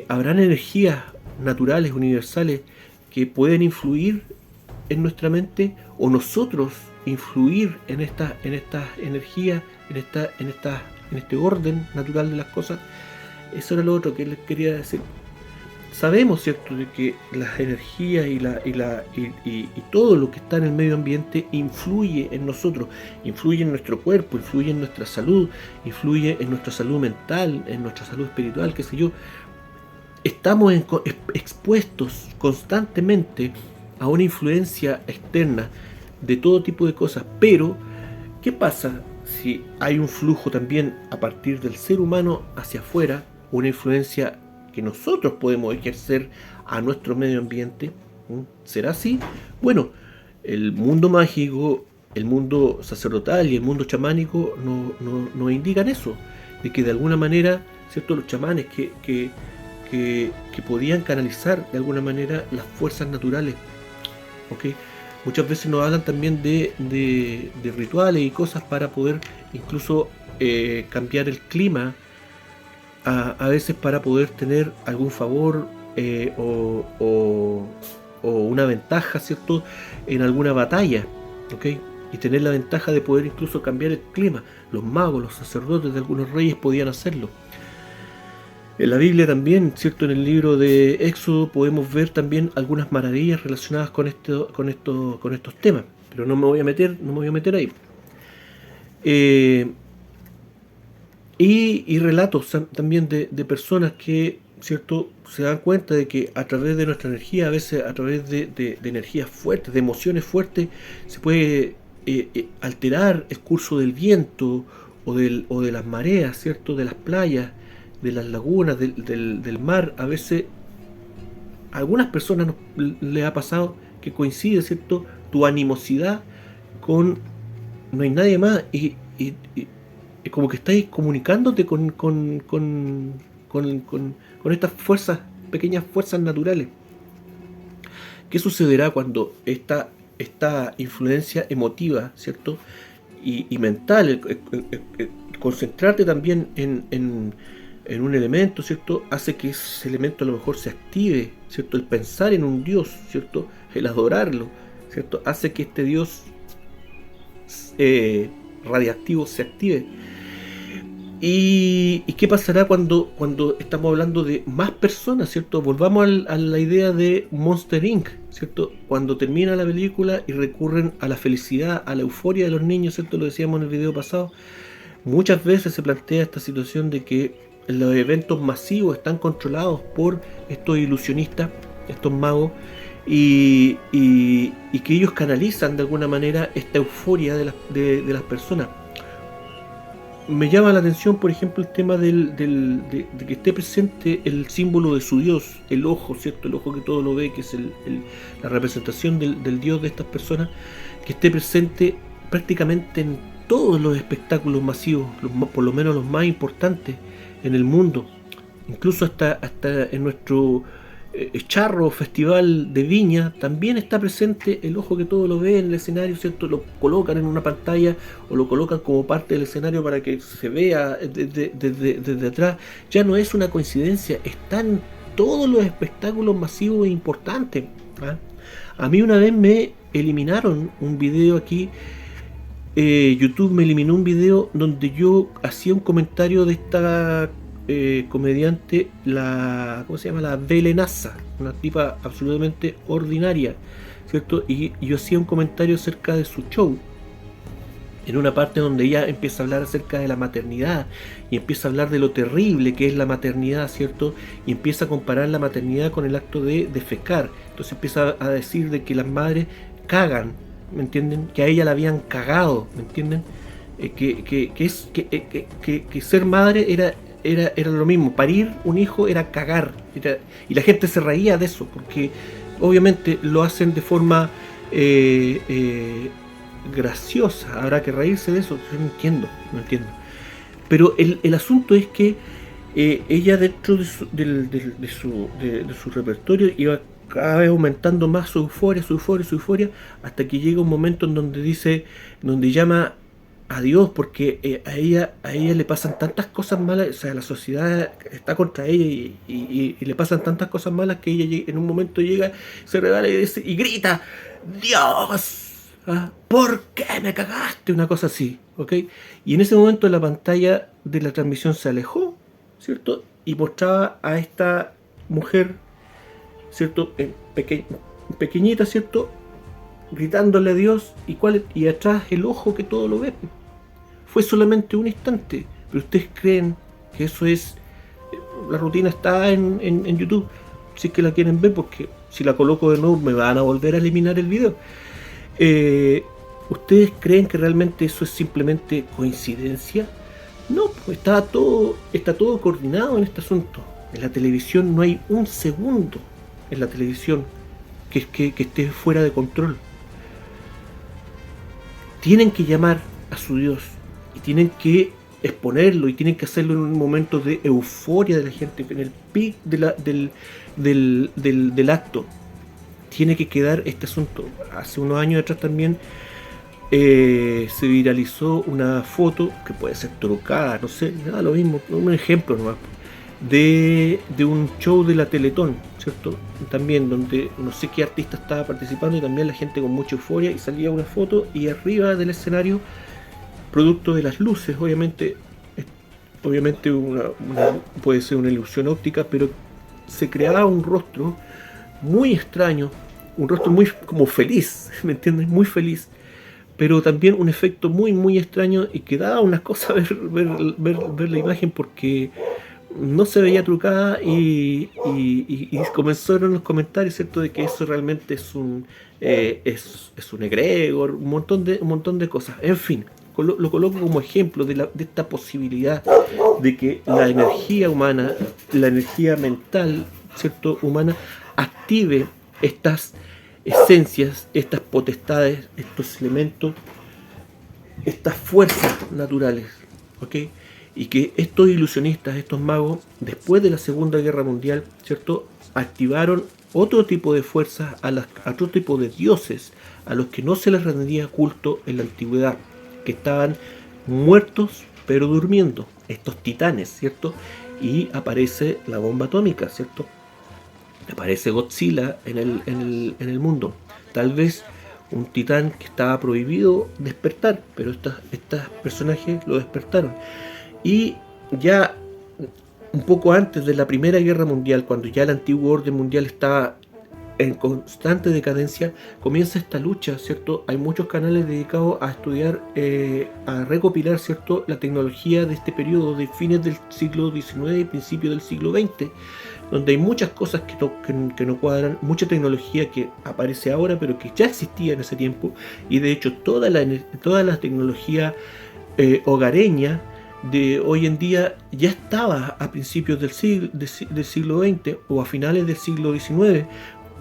habrán energías naturales, universales, que pueden influir en nuestra mente, o nosotros influir en estas energías, en este orden natural de las cosas. Eso era lo otro que les quería decir. Sabemos, ¿cierto?, de que las energías y todo lo que está en el medio ambiente influye en nosotros, influye en nuestro cuerpo, influye en nuestra salud, influye en nuestra salud mental, en nuestra salud espiritual, qué sé yo. Estamos expuestos constantemente a una influencia externa de todo tipo de cosas, pero ¿qué pasa si hay un flujo también a partir del ser humano hacia afuera, una influencia que nosotros podemos ejercer a nuestro medio ambiente? ¿Será así? Bueno, el mundo mágico, el mundo sacerdotal y el mundo chamánico nos indican eso, de que de alguna manera, ¿cierto?, los chamanes que podían canalizar de alguna manera las fuerzas naturales, ¿ok? Muchas veces nos hablan también de rituales y cosas para poder incluso cambiar el clima, a veces para poder tener algún favor o una ventaja, ¿cierto?, en alguna batalla, ¿ok? Y tener la ventaja de poder incluso cambiar el clima. Los magos, los sacerdotes de algunos reyes podían hacerlo. En la Biblia también, ¿cierto?, en el libro de Éxodo podemos ver también algunas maravillas relacionadas con estos temas, pero no me voy a meter ahí. Y relatos también de personas que, ¿cierto?, se dan cuenta de que a través de nuestra energía, a veces a través de energías fuertes, de emociones fuertes, se puede alterar el curso del viento o de las mareas, ¿cierto?, de las playas, de las lagunas, del mar. A veces a algunas personas les ha pasado que coincide, ¿cierto?, tu animosidad con no hay nadie más y es como que estáis comunicándote con estas fuerzas, pequeñas fuerzas naturales. ¿Qué sucederá cuando esta influencia emotiva, ¿cierto?, y mental, concentrarte también en un elemento, ¿cierto?, hace que ese elemento a lo mejor se active, ¿cierto? El pensar en un Dios, ¿cierto?, el adorarlo, ¿cierto?, hace que este Dios radiactivo se active. ¿Y qué pasará cuando estamos hablando de más personas, ¿cierto? Volvamos a la idea de Monster Inc., ¿cierto? Cuando termina la película y recurren a la felicidad, a la euforia de los niños, ¿cierto? Lo decíamos en el video pasado. Muchas veces se plantea esta situación de que los eventos masivos están controlados por estos ilusionistas, estos magos, y que ellos canalizan de alguna manera esta euforia de las personas. Me llama la atención, por ejemplo, el tema de que esté presente el símbolo de su Dios, el ojo, ¿cierto? El ojo que todo lo ve, que es la representación del Dios de estas personas, que esté presente prácticamente en todos los espectáculos masivos, por lo menos los más importantes en el mundo, incluso hasta en nuestro charro festival de Viña también está presente el ojo que todo lo ve en el escenario, ¿cierto? Lo colocan en una pantalla o lo colocan como parte del escenario para que se vea desde atrás. Ya no es una coincidencia, están todos los espectáculos masivos e importantes, ¿ah? A mí una vez me eliminaron un video aquí, YouTube me eliminó un video donde yo hacía un comentario de esta comediante, ¿cómo se llama? La Belenaza, una tipa absolutamente ordinaria, ¿cierto? Y yo hacía un comentario acerca de su show. en una parte donde ella empieza a hablar acerca de la maternidad y empieza a hablar de lo terrible que es la maternidad, ¿cierto? Y empieza a comparar la maternidad con el acto de defecar. Entonces empieza a decir de que las madres cagan, ¿me entienden? Que a ella la habían cagado, ¿me entienden? Que ser madre era lo mismo, parir un hijo era cagar, y la gente se reía de eso, porque obviamente lo hacen de forma graciosa, habrá que reírse de eso, yo no entiendo. Pero el asunto es que ella dentro de su repertorio iba cada vez aumentando más su euforia, hasta que llega un momento en donde llama a Dios, porque a ella le pasan tantas cosas malas, o sea, la sociedad está contra ella y le pasan tantas cosas malas que ella en un momento llega, se revela y grita, ¡Dios! ¿Ah? ¿Por qué me cagaste? Una cosa así, ¿ok? Y en ese momento la pantalla de la transmisión se alejó, ¿cierto? Y mostraba a esta mujer, ¿cierto? Pequeñita, ¿cierto? Gritándole a Dios y atrás el ojo que todo lo ve. Fue solamente un instante, pero ustedes creen que eso es... La rutina está en YouTube, si es que la quieren ver, porque si la coloco de nuevo me van a volver a eliminar el video. ¿Ustedes creen que realmente eso es simplemente coincidencia? No, pues está todo coordinado en este asunto. En la televisión no hay un segundo en la televisión que esté fuera de control. Tienen que llamar a su Dios y tienen que exponerlo y tienen que hacerlo en un momento de euforia de la gente, en el pic del acto. Tiene que quedar este asunto. Hace unos años atrás también se viralizó una foto que puede ser trucada, no sé, nada, lo mismo, un ejemplo nomás, de un show de la Teletón, ¿cierto? También donde no sé qué artista estaba participando y también la gente con mucha euforia, y salía una foto y arriba del escenario, producto de las luces, obviamente puede ser una ilusión óptica, pero se creaba un rostro muy extraño, un rostro muy como feliz, ¿me entiendes? Muy feliz, pero también un efecto muy muy extraño, y que daba una cosa ver la imagen, porque no se veía trucada, y comenzaron los comentarios, ¿cierto?, de que eso realmente es un egregor, un montón de cosas. En fin, lo coloco como ejemplo de esta posibilidad de que la energía humana, la energía mental, ¿cierto?, humana, active estas esencias, estas potestades, estos elementos, estas fuerzas naturales, ¿ok? Y que estos ilusionistas, estos magos, después de la Segunda Guerra Mundial, ¿cierto?, activaron otro tipo de fuerzas, a otro tipo de dioses, a los que no se les rendía culto en la antigüedad, que estaban muertos pero durmiendo, estos titanes, ¿cierto? Y aparece la bomba atómica, ¿cierto? Aparece Godzilla en el mundo. Tal vez un titán que estaba prohibido despertar, pero estos personajes lo despertaron. Y ya un poco antes de la Primera Guerra Mundial, cuando ya el antiguo orden mundial estaba en constante decadencia, comienza esta lucha, ¿cierto? Hay muchos canales dedicados a estudiar, a recopilar, ¿cierto?, la tecnología de este periodo de fines del siglo XIX y principios del siglo XX, donde hay muchas cosas que no cuadran, mucha tecnología que aparece ahora, pero que ya existía en ese tiempo, y de hecho toda la tecnología hogareña de hoy en día ya estaba a principios del siglo XX o a finales del siglo XIX,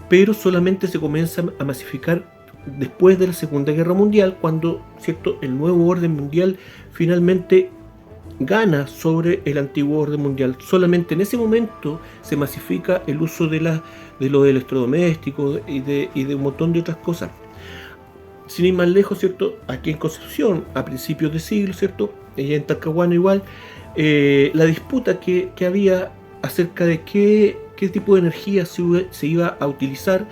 pero solamente se comienza a masificar después de la Segunda Guerra Mundial, cuando, ¿cierto?, el nuevo orden mundial finalmente gana sobre el antiguo orden mundial. Solamente en ese momento se masifica el uso de los electrodomésticos y de un montón de otras cosas. Sin ir más lejos, ¿cierto?, aquí en Concepción, a principios de siglo, ¿cierto?, y en Talcahuano igual, la disputa que había acerca de qué tipo de energía se iba a utilizar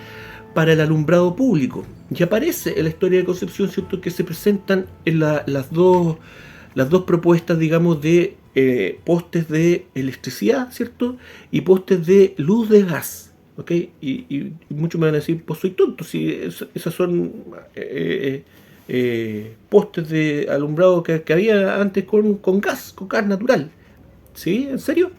para el alumbrado público. Y aparece en la historia de Concepción, ¿cierto?, que se presentan en las dos propuestas, digamos, de postes de electricidad, ¿cierto?, y postes de luz de gas, ¿ok? Y muchos me van a decir, pues soy tonto, si esas son postes de alumbrado que había antes con gas natural. ¿Sí? ¿En serio?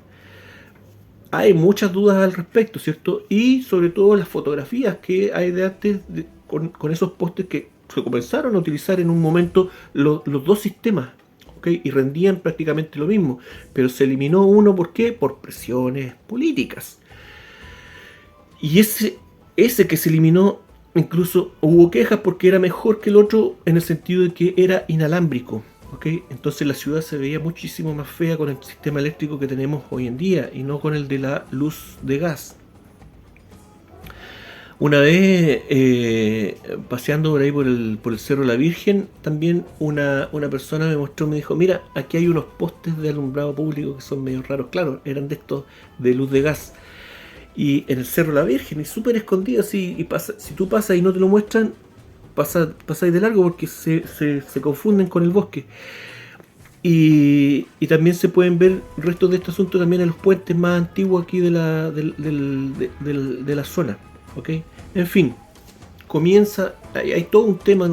Hay muchas dudas al respecto, ¿cierto? Y sobre todo las fotografías que hay de antes con esos postes que se comenzaron a utilizar en un momento los dos sistemas, ¿ok? Y rendían prácticamente lo mismo, pero se eliminó uno, ¿por qué? Por presiones políticas. Y ese que se eliminó, incluso hubo quejas porque era mejor que el otro en el sentido de que era inalámbrico. ¿Okay? Entonces la ciudad se veía muchísimo más fea con el sistema eléctrico que tenemos hoy en día y no con el de la luz de gas. Una vez paseando por ahí por el Cerro La Virgen, también una persona me mostró, me dijo, mira, aquí hay unos postes de alumbrado público que son medio raros. Claro, eran de estos de luz de gas. Y en el Cerro La Virgen, y súper escondido así, y si tú pasas y no te lo muestran, pasáis de largo porque se confunden con el bosque. Y también se pueden ver restos de este asunto también en los puentes más antiguos aquí de la zona. ¿Okay? En fin, comienza, hay todo un tema,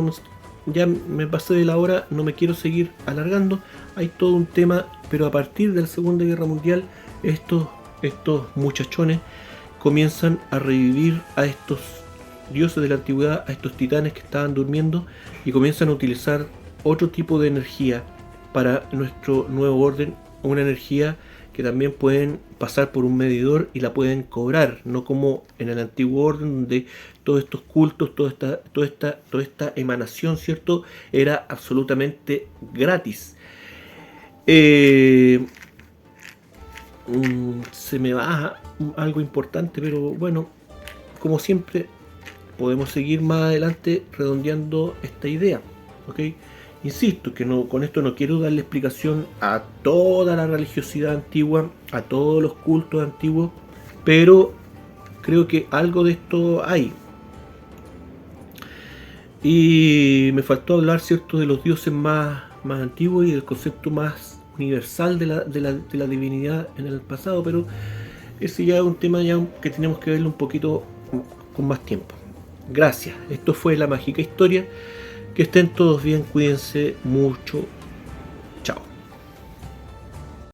ya me pasé de la hora, no me quiero seguir alargando, hay todo un tema, pero a partir de la Segunda Guerra Mundial, estos muchachones comienzan a revivir a estos dioses de la antigüedad, a estos titanes que estaban durmiendo, y comienzan a utilizar otro tipo de energía para nuestro nuevo orden, una energía que también pueden pasar por un medidor y la pueden cobrar, no como en el antiguo orden donde todos estos cultos, toda esta emanación, ¿cierto?, era absolutamente gratis. Se me va algo importante, pero bueno, como siempre, podemos seguir más adelante redondeando esta idea, ¿ok? Insisto que con esto no quiero darle explicación a toda la religiosidad antigua, a todos los cultos antiguos, pero creo que algo de esto hay. Y me faltó hablar, ¿cierto?, de los dioses más antiguos y del concepto más universal de la divinidad en el pasado, pero ese ya es un tema ya que tenemos que verlo un poquito con más tiempo. Gracias, esto fue La Mágica Historia. Que estén todos bien, cuídense mucho.